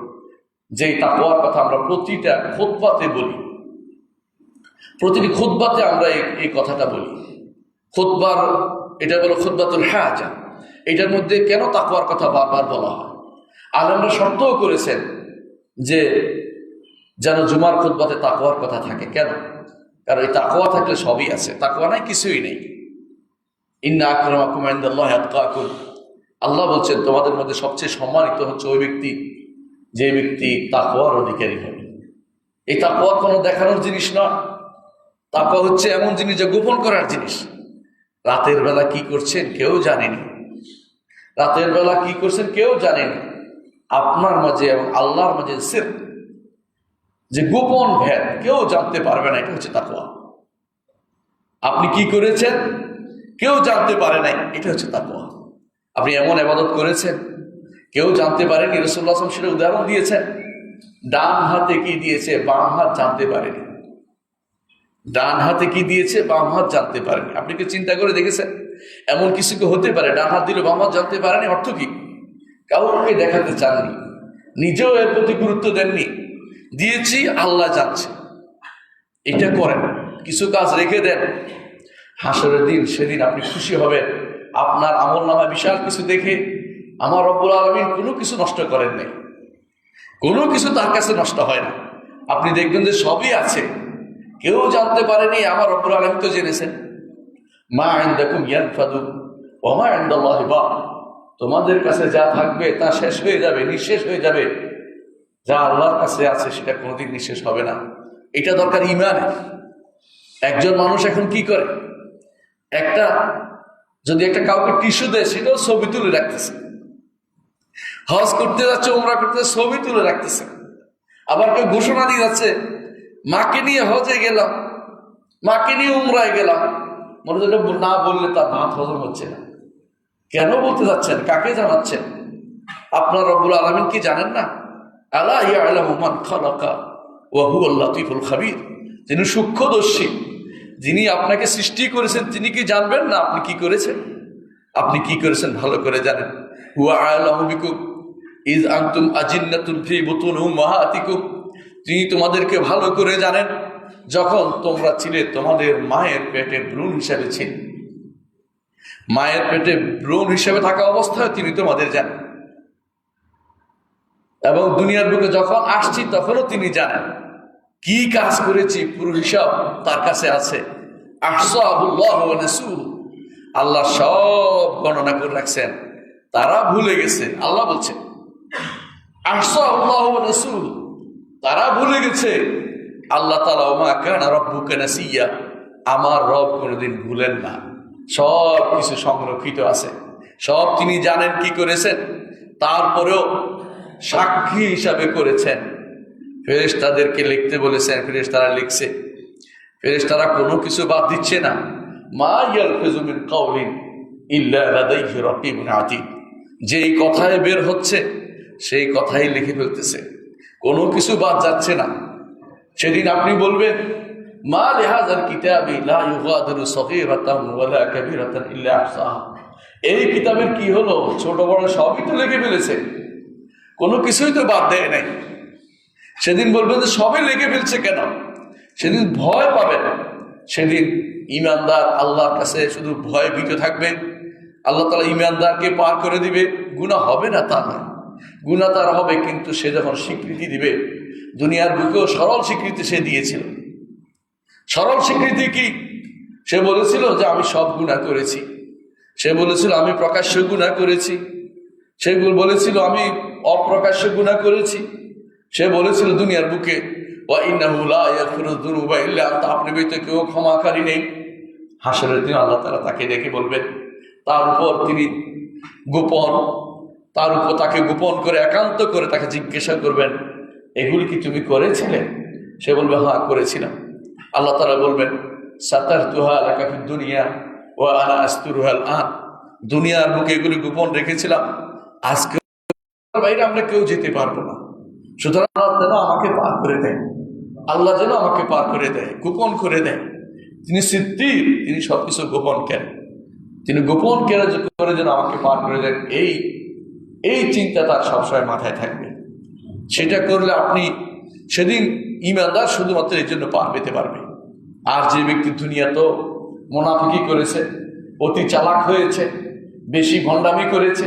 S1: যে তাকওয়ার কথা আমরা প্রতিটা খুতবাতে বলি, প্রতিটি খুতবাতে আমরা এই কথাটা বলি। খুতবার এটা বলো খুতবাতুল হাজা, এটার মধ্যে কেন তাকওয়ার কথা বারবার বলা হয়? আলেমরা শর্তও করেছেন যে যেন জুমার খুতবাতে তাকওয়ার কথা থাকে। কেন? কারণ এই তাকওয়া থাকলে সবই আছে, তাকওয়া নাই কিছুই নেই। ইন্না আকরামাকুম ইনদাল্লাহি আতকাকুম, আল্লাহ বলছেন তোমাদের মধ্যে সবচেয়ে সম্মানিত হচ্ছে ওই ব্যক্তি যে ব্যক্তি তাকওয়ার অধিকারী হবে। এই তাকওয়া কোনো দেখানোর জিনিস নয়, তাকওয়া হচ্ছে এমন জিনিস যা গোপন করার জিনিস। রাতের বেলা কি করছেন কেউ জানেনি, রাতের বেলা কি করছেন কেউ জানেনি। আপনার মাঝে এবং আল্লাহর মাঝে সিরক, যে গোপন ভেদ কেউ জানতে পারবে না, এটা হচ্ছে তাকওয়া। আপনি কি করেছেন কেউ জানতে পারে নাই, এটা হচ্ছে তাকওয়া। আপনি এমন ইবাদত করেছেন কেউ জানতে পারেনি, রাসূলুল্লাহ সাল্লাল্লাহু আলাইহি ওয়াসাল্লাম সেটা উদাহরণ দিয়েছেন। ডান হাতে কি দিয়েছে বাম হাত জানতে পারেনি, ডান হাতে কি দিয়েছে বাম হাত জানতে পারেনি। আপনি কি চিন্তা করে দেখেছেন এমন কিছু কি হতে পারে? ডান হাত দিলে বাম হাত জানতে পারেনি, অর্থ কি? কাউকে দেখাতে চাননি, নিজেও এর প্রতি গুরুত্ব দেননি, দিয়েছি আল্লাহ জানছে। এটা করেন, কিছু কাজ রেখে দেন, হাসরের দিন সেদিন আপনি খুশি হবেন। আপনার আমলনামায় বিশাল কিছু দেখে আমার রব্বুল আলামিন কোনো কিছু নষ্ট করেন নাই, কোনো কিছু তার কাছে নষ্ট হয় না। আপনি দেখবেন যে সবই আছে, কেউ জানতে পারেনি, আমার রব্বুল আলামিন তো জেনেছেন। মা ইনদাকুম ইয়ানফাদু ওয়া মা ইনদাল্লাহি বাক, তোমাদের কাছে যা থাকবে তা শেষ হয়ে যাবে, নিঃশেষ হয়ে যাবে। যা আল্লাহর কাছে আছে সেটা কোনোদিন নিঃশেষ হবে না। এটা দরকার ঈমানের। একজন মানুষ এখন কি করে, যদি একটা কাউকে টিস্যু দেয় সেটাও ছবি তুলে রাখতেছে, হজ করতে যাচ্ছে, উমরা করতে ছবি তুলে রাখতেছে। আবার কেউ ঘোষণা দিয়ে যাচ্ছে মাকে নিয়ে হজে গেলাম, মাকে নিয়ে উমরায় গেলাম, মনে হচ্ছে না বললে তার ভাত হজম হচ্ছে না। কেন বলতে যাচ্ছেন, কাকে জানাচ্ছেন? আপনার রব্বুল আলামিন কি জানেন না? আলা ইয়ালামু মান খালাকা ওয়া হুয়াল লাতীফুল খাবীর, যিনি সূক্ষ্মদর্শী, যিনি আপনাকে সৃষ্টি করেছেন, তিনি কি জানবেন না আপনি কি করেছেন? আপনি কি করেছেন ভালো করে জানেন। হুয়া আ'লামু বিকুম ইয আনতুম আজিন্নাতুন ফি বুতুনি উম্মাহাতিকুম, তিনি তোমাদেরকে ভালো করে জানেন যখন তোমরা ছিলে তোমাদের মায়ের পেটে ভ্রূণ হিসাবে ছিলে। মায়ের পেটে ভ্রূণ হিসাবে থাকা অবস্থায় তিনি তোমাদের জানেন, এবং দুনিয়ার বুকে যখন আসছি তখনও তিনি জানেন। কি কাজ করেছি পুরো হিসাব তার কাছে আছে। আহসাহুল্লাহু ওয়া নাসুহু, আল্লাহ সব গণনা করে রাখছেন, তারা ভুলে গেছে। আল্লাহ বলছেন আহসাহুল্লাহু ওয়া নাসুহু, তারা ভুলে গেছে। আল্লাহ তাআলা ওয়া মা কানা রাব্বুকা নাসিয়া, আমার রব কোনোদিন ভুলেন না, সব কিছু সংরক্ষিত আছে, সব তিনি জানেন কি করেছেন। তারপরেও সাক্ষী হিসাবে করেছেন, ফেরেশতাদেরকে লিখতে বলেছেন, ফেরেশতারা লিখছে। ফেরেশতারা কোনো কিছু বাদ দিচ্ছে না। মা ইয়ালফিযু মিন কাওলিন ইল্লা লাদাইহি রাকীবুন আতীদ, যেই কথায় বের হচ্ছে সেই কথাই লিখে ফেলতেছে, কোনো কিছু বাদ যাচ্ছে না। সেদিন আপনি বলবেন মা লিহাযাল কিতাবি লা ইউগাদিরু সগীরাতান ওয়ালা কাবীরাতান ইল্লা আহসাহা, এই কিতাবের কি হলো, ছোট বড় সবই তো লিখে ফেলেছে, কোনো কিছুই তো বাদ দেয় নাই। সেদিন বলবেন যে সবই লিখে ফেলছে কেন? সেদিন ভয় পাবেন। সেদিন ঈমানদার আল্লাহর কাছে শুধু ভয় ভীত থাকবে, আল্লাহ তাআলা ঈমানদারকে পার করে দিবে। গুনাহ হবে না তা নয়, গুনাহ তার হবে, কিন্তু সে যখন স্বীকৃতি দিবে, দুনিয়ার বুকেও সরল স্বীকৃতি সে দিয়েছিল। সরল স্বীকৃতি কি? সে বলেছিল যে আমি সব গুনাহ করেছি, সে বলেছিল আমি প্রকাশ্য গুনাহ করেছি, সে বলেছিল আমি অপ্রকাশ্য গুনাহ করেছি, সে বলেছিল দুনিয়ার বুকে ওয়া ইন্নাহু লা ইয়াগফিরু যুনুবা ইল্লা আনতা, আপনি ব্যতীত কেউ ক্ষমাকারী নেই। হাসরের দিন আল্লাহ তাআলা তাকে ডেকে বলবেন, তার উপর তাকে গোপন করে একান্ত করে তাকে জিজ্ঞাসা করবেন, এগুলি কি তুমি করেছিলে? সে বলবে, হ্যাঁ করেছিলাম। আল্লাহ তাআলা বলবেন, সাতারতুহা লাকা ফিদ দুনিয়া ওয়া আনা আস্তুরুহা আন, দুনিয়ার বুকে এগুলি গোপন রেখেছিলাম, আজকে বাইরে আমরা কেউ যেতে পারবো না। সুতরাং আল্লাহ যেন আমাকে পার করে দেয়, আল্লাহ যেন আমাকে পার করে দেয়, গোপন করে দেয়। তিনি সিদ্দিক, তিনি সবকিছু গোপন কেন, তিনি গোপন করে যেন আমাকে পার করে দেন, এই চিন্তা তার সবসময় মাথায় থাকবে। সেটা করলে আপনি সেদিন ঈমানদার শুধুমাত্র এই জন্য পার পেতে পারবে। আর যে ব্যক্তি দুনিয়া তো মুনাফিকি করেছে, অতি চালাক হয়েছে, বেশি ভণ্ডামি করেছে,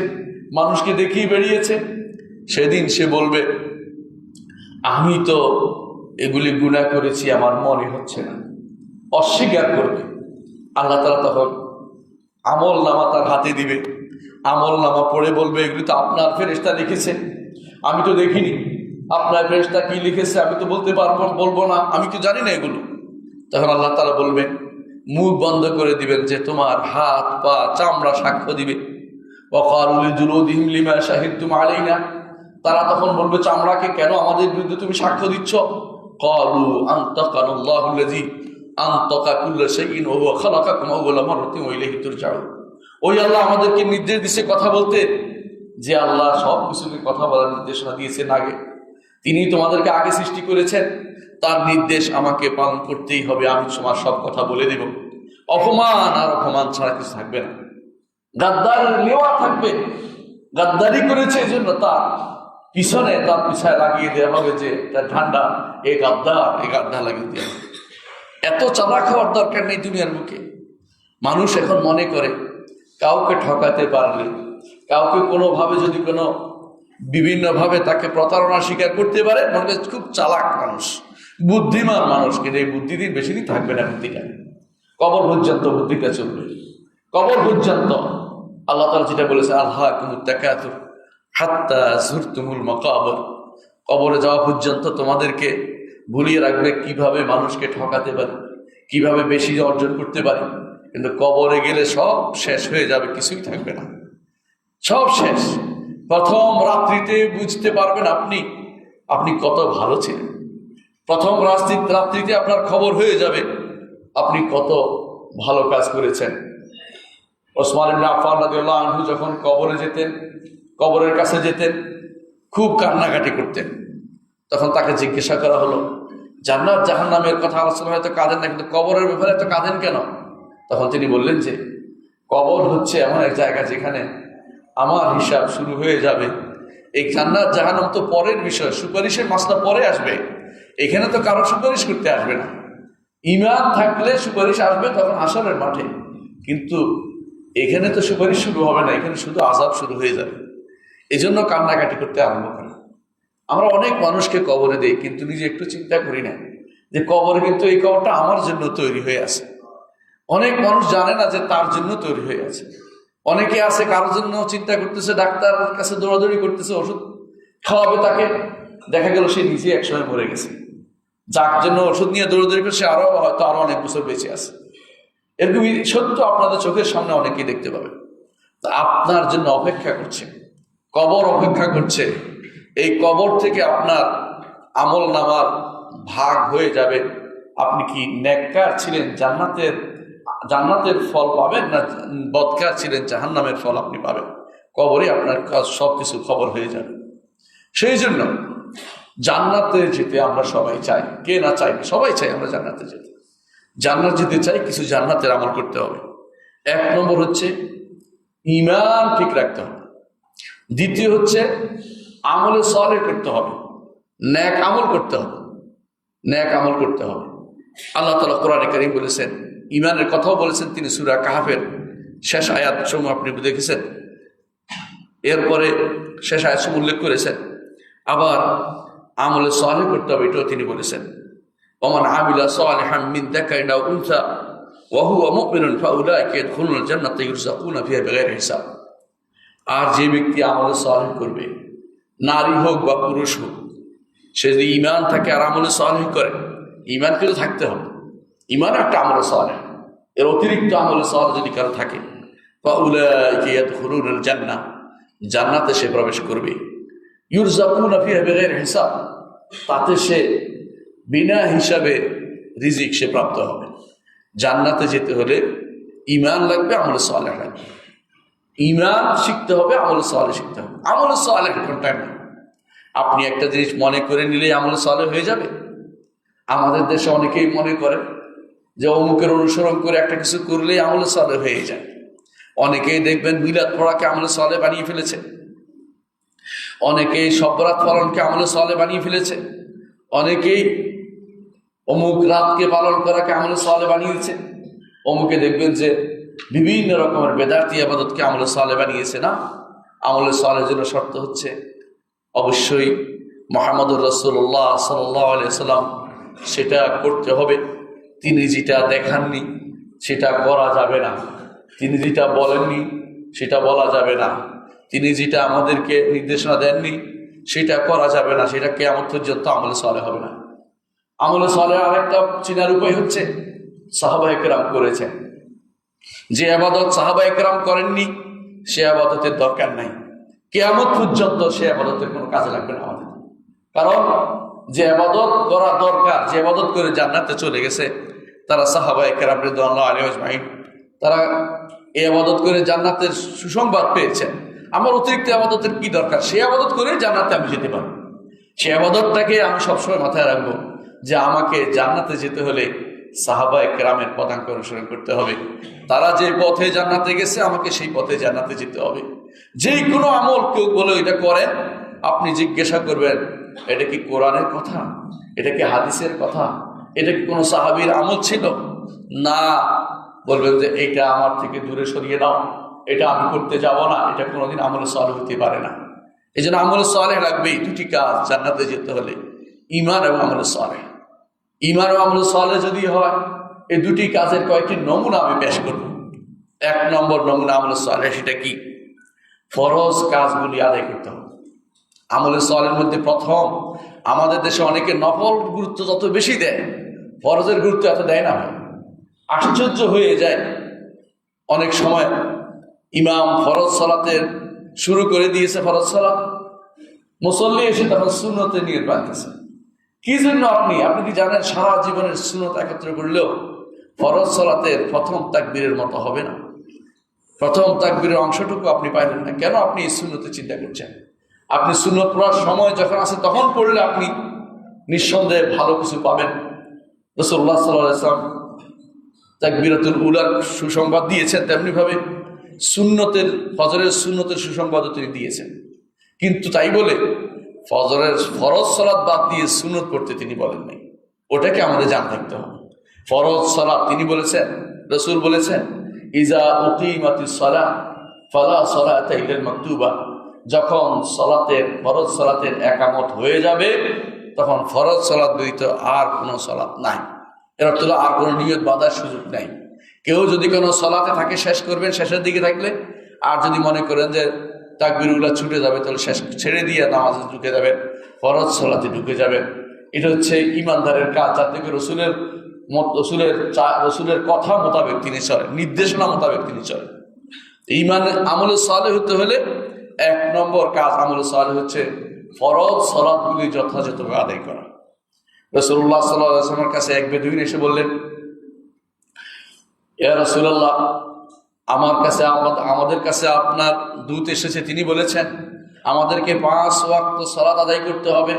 S1: মানুষকে দেখিয়ে বেরিয়েছে, সেদিন সে বলবে, আমি তো এগুলি গুনাহ করেছি, আমার মনে হচ্ছে না, অস্বীকার করবে। আল্লাহ তাআলা তখন আমল নামা তার হাতে দিবে, আমল নামা পড়ে বলবে, এগুলি তো আপনার ফেরেশতা লিখেছে, আমি তো দেখিনি, আপনার ফেরেশতা কি লিখেছে আমি তো বলবো না, আমি তো জানি না এগুলো। তখন আল্লাহ তাআলা বলবেন, মুখ বন্ধ করে দিবেন, যে তোমার হাত পা চামড়া সাক্ষ্য দিবে। ওয়াকালু লিজুলুদিহিম লিমা শাহিদতুম আলাইনা, তারা তখন বলবে, চামড়াকে কেন আমাদের বিরুদ্ধে তুমি সাক্ষ্য দিচ্ছ? ক্বালু আনতাকানাল্লাহুল্লাযী আনতাকা কুল্লা শাইইন ওয়া হুয়া খালাকাকুম আউওয়ালা মাররাতিন ওয়া ইলাইহি তুরজাউন। ওই আল্লাহ আমাদেরকে নির্দেশ দিয়েছে কথা বলতে, যে আল্লাহ সব কিছুকে কথা বলার নির্দেশনা দিয়েছেন আগে, তিনি তোমাদেরকে আগে সৃষ্টি করেছেন, তার নির্দেশ আমাকে পালন করতেই হবে, আমি তোমার সব কথা বলে দেব। অপমান আর অপমান ছাড়া কিছু থাকবে না। গাদ্দার লেওয়া থাকবে, গাদ্দারি করেছে এই জন্য তার পিছায় লাগিয়ে দেওয়া হবে যে তার ঠান্ডা, এ গাদ্দা লাগিয়ে দেওয়া হবে। এত চালাক হওয়ার দরকার নেই দুনিয়ার বুকে। মানুষ এখন মনে করে কাউকে ঠকাতে পারলে, কাউকে কোনোভাবে যদি কোনো বিভিন্নভাবে তাকে প্রতারণার শিকার করতে পারে, মনে হয় খুব চালাক মানুষ, বুদ্ধিমান মানুষ। কিন্তু এই বুদ্ধি দিন বেশি দিন থাকবে না, বুদ্ধিটা কবর পর্যন্ত বুদ্ধিটা চলবে, কবর পর্যন্ত। আল্লাহ তাআলা যেটা বলেছে, আলহাকুমুত তাকাতুর হাত্তা যুরতুমুল মাকাবির, কবরে যাওয়া পর্যন্ত তোমাদেরকে ভুলিয়ে রাখবে কিভাবে মানুষকে ঠকাতে পারে, কিভাবে বেশি অর্জন করতে পারে। কিন্তু কবরে গেলে সব শেষ হয়ে যাবে, কিছুই থাকবে না, সব শেষ। প্রথম রাত্রিতে বুঝতে পারবেন আপনি কত ভালো ছিলেন। প্রথম রাত্রিতে আপনার খবর হয়ে যাবে আপনি কত ভালো কাজ করেছেন। ওসমান ইবনে আফফান রাদিয়াল্লাহু আনহু যখন কবরের কাছে যেতেন, খুব কান্নাকাটি করতেন। তখন তাকে জিজ্ঞাসা করা হলো, জান্নাত জাহান্নামের কথা আলোচনা হয়তো কাঁদেন না, কিন্তু কবরের ব্যাপারে তো কাঁদেন কেন? তখন তিনি বললেন যে, কবর হচ্ছে এমন এক জায়গা যেখানে আমার হিসাব শুরু হয়ে যাবে। এই জান্নাত জাহান্নাম তো পরের বিষয়, সুপারিশের মাসলা পরে আসবে, এখানে তো কারো সুপারিশ করতে আসবে না। ঈমান থাকলে সুপারিশ আসবে তখন হাশরের মাঠে, কিন্তু এখানে তো সুপারিশ শুরু হবে না, এখানে শুধু আযাব শুরু হয়ে যাবে। এই জন্য কান্নাকাটি করতে আরম্ভ করে। আমরা অনেক মানুষকে কবরে দেই, কিন্তু নিজে একটু চিন্তা করি না যে কবরে কিন্তু এই কবরটা আমার জন্য তৈরি হয়ে আছে। অনেক মানুষ জানে না যে তার জন্য তৈরি হয়ে আছে। অনেকে আছে কারোর জন্য চিন্তা করতেছে, ডাক্তারের কাছে দৌড়াদৌড়ি করতেছে, ওষুধ খাওয়াবে তাকে, দেখা গেল সে নিজে একসময় মরে গেছে। যার জন্য ওষুধ নিয়ে দৌড়াদৌড়ি করছে হয়তো আরো অনেক বছর বেঁচে আছে। এরকম সত্য আপনাদের চোখের সামনে অনেকেই দেখতে পাবেন। তা আপনার জন্য অপেক্ষা করছে, কবর অপেক্ষা করছে। এই কবর থেকে আপনার আমল নামার ভাগ হয়ে যাবে। আপনি কি নেককার ছিলেন, জান্নাতের ফল পাবেন, না বদকার ছিলেন, জাহান্নামের ফল আপনি পাবেন। কবরে আপনার কাজ সবকিছু খবর হয়ে যাবে। সেই জন্য জান্নাতে যেতে আমরা সবাই চাই, কে না চাই? সবাই চাই আমরা জান্নাতে যেতে। জান্নাত যেতে চাই, কিছু জান্নাতের আমল করতে হবে। 1 নম্বর হচ্ছে ঈমান ঠিক রাখতে হবে। দ্বিতীয় হচ্ছে আমলে সালেহ করতে হবে, নেক আমল করতে হবে, নেক আমল করতে হবে। আল্লাহ তাআলা কোরআনে কারীম বলেছেন, ঈমানের কথাও বলেছেন তিনি সূরা কাহফের শেষ আয়াত সমূহ আপনি দেখেছেন। এরপরে শেষ আয়াত সমূহ উল্লেখ করেছেন। আবার আমলে সালেহ করতে হবে, এটাও তিনি বলেছেন, ওমান আমিলা সালিহান মিন যাকারিন আও উনসা ওয়া হুয়া মুমিনুন ফাউলাইকা ইয়াদখুলুনাল জান্নাতা ইউরযাকুনা ফিহা বিগাইরি হিসাব। আর যে ব্যক্তি আমলে সালেহ করবে, নারী হোক বা পুরুষ হোক, সে যদি ঈমান থাকে আর আমলে সালেহ করে, ঈমান কিন্তু থাকতে হবে, ঈমান একটা আমলে সালেহ, এর অতিরিক্ত আমলে সালেহ যদি কারো থাকে, ফাউলাইকা ইয়াদখুলুনাল জান্নাহ, জান্নাতে সে প্রবেশ করবে, ইউরযাকুনা ফিহা বিগাইরি হিসাব, তাতে সে বিনা হিসাবে রিজিক সে প্রাপ্ত হবে। জান্নাতে যেতে হলে ঈমান লাগবে, আমলে সালেহ লাগবে। ঈমান শিখতে হবে, আমলে সালেহ শিখতে হবে। আমলে সালেহ কোনটা নেই, আপনি একটা জিনিস মনে করে নিলেই আমলে সালেহ হয়ে যাবে। আমাদের দেশে অনেকেই মনে করে যে অমুকের অনুসরণ করে একটা কিছু করলেই আমলে সালেহ হয়ে যায়। অনেকেই দেখবেন মিলাদ পড়াকে আমলে সালেহ বানিয়ে ফেলেছে, অনেকেই শবরাত পালনকে আমলে সালেহ বানিয়ে ফেলেছে, অনেকেই অমুক রাতকে পালন করাকে আমলে সালেহ বানিয়েছে, অমুকে দেখবেন যে বিভিন্ন রকমের বেদাতি ইবাদতকে আমলে সালেহ বানিয়েছে। না, আমলে সালেহের জন্য শর্ত হচ্ছে অবশ্যই মুহাম্মদুর রাসূলুল্লাহ সাল্লাল্লাহু আলাইহি সাল্লাম সেটা করতে হবে। তিনি যেটা দেখাননি সেটা করা যাবে না, তিনি যেটা বলেননি সেটা বলা যাবে না, তিনি যেটা আমাদেরকে নির্দেশনা দেননি সেটা করা যাবে না, সেটা কিয়ামত পর্যন্ত আমলে সালেহ হবে না। আমলে সালেহ আরেকটা চেনার উপায় হচ্ছে সাহাবায়ে কেরাম করেছেন, যে ইবাদত সাহাবায়ে কেরাম করেননি সে ইবাদতের দরকার নাই, কিয়ামত পর্যন্ত সে ইবাদতের কোনো কাজে লাগবে না আমাদের। কারণ যে ইবাদত করা দরকার, যে ইবাদত করে জান্নাতে চলে গেছে, তারা সাহাবায়ে কেরাম রাদিয়াল্লাহু আলাইহিম আজমাইন, তারা এই ইবাদত করে জান্নাতের সুসংবাদ পেয়েছেন। আমার অতিরিক্ত ইবাদতের কি দরকার? সে ইবাদত করে জান্নাতে আমি যেতে পারবো। সে ইবাদতটাকে আমি সবসময় মাথায় রাখবো যে আমাকে জান্নাতে যেতে হলে সাহাবায়ে কেরামের পদাঙ্ক অনুসরণ করতে হবে। তারা যে পথে জান্নাতে গেছে আমাকে সেই পথে জান্নাতে যেতে হবে। যেই কোনো আমল কেউ বলে এটা করেন, আপনি জিজ্ঞাসা করবেন এটা কি কোরআনের কথা, এটা কি হাদিসের কথা, এটা কি কোনো সাহাবীর আমল ছিল? না, বলবেন যে এটা আমার থেকে দূরে সরিয়ে দাও, এটা আমি করতে যাব না, এটা কোনোদিন আমলে সালেহ হতে পারে না। এই জন্য আমলে সালেহ লাগবেই। দুটি কাজ জান্নাতে যেতে হলে, ঈমান এবং আমলে সালেহ। ঈমান এবং আমলে সালেহ যদি হয়, এই দুটি কাজের কয়েকটি নমুনা আমি পেশ করব। 1 নম্বর নমুনা আমলে সালেহ, সেটা কি? ফরজ কাজগুলি আদায় করতে হবে। আমলে সালেহের মধ্যে প্রথম, আমাদের দেশে অনেকে নফল গুরুত্ব যত বেশি দেয়, ফরজের গুরুত্ব এত দেয় না। আশ্চর্য হয়ে যায় অনেক সময়, ইমাম ফরজ সালাতের শুরু করে দিয়েছে, ফরজ সালাত, মুসল্লি এসে তখন সুন্নতে নিয়ে বাঁধতেছে। কি জন্য? আপনি কি জানেন সারা জীবনের সুন্নত একত্র করলেও ফরজ সালাতের প্রথম তাকবীরের মতো হবে না? প্রথম তাকবীরের অংশটুকু আপনি পাইলেন না কেন? আপনি এই সুন্নতে চিন্তা করছেন। আপনি সুন্নত পড়ার সময় যখন আছে তখন পড়লে আপনি নিঃসন্দেহে ভালো কিছু পাবেন। রাসূলুল্লাহ সাল্লাল্লাহু আলাইহি ওয়াসাল্লাম তাকবীরাতুল উলার সুসংবাদ দিয়েছেন, তেমনি ভাবে সুন্নতের, ফজরের সুন্নতের সুসংবাদও তিনি দিয়েছেন। কিন্তু তাই বলে ফজরের ফরজ সালাত বাদ দিয়ে সুন্নত পড়তে তিনি বলেন নাই। ওটাকে আমাদের জানা থাকতে হবে। ফরজ সালাত তিনি বলেছেন, রাসূল বলেছেন, ইজা উকিমাতিস সালাহ ফালা সালাতা ইল্লাল মাকতুবা, যখন সালাতের, ফরজ সালাতের একামত হয়ে যাবে তখন ফরজ সালাত ব্যতীত আর কোনো সালাত নাই। এর অর্থ হলো আর কোনো নিয়ত বাঁধার সুযোগ নাই। কেউ যদি কোনো সালাতে থাকে শেষ করবেন শেষের দিকে থাকলে, আর যদি মনে করেন যে তাকবীরগুলো ছুটে যাবে তাহলে শেষ ছেড়ে দিয়ে নামাজে ঢুকে যাবেন, ফরজ সালাতে ঢুকে যাবেন। এটা হচ্ছে ইমানদারের কাজ, যার থেকে রসুলের কথা মোতাবেক তিনি চলেন, নির্দেশনা মোতাবেক তিনি চলেন। ঈমান আমলে সালেহ হতে হলে 1 নম্বর কাজ আমলে সালেহ হচ্ছে ফরজ সালাতগুলি যথাযথভাবে আদায় করা। রাসূলুল্লাহ সাল্লাল্লাহু আলাইহি ওয়াসাল্লামের কাছে এক বেদুইন এসে বললেন, ইয়া রাসূলুল্লাহ, আমাদের কাছে আপনার দূত এসেছে, তিনি বলেছেন আমাদেরকে 5 ওয়াক্ত সালাত আদায় করতে হবে।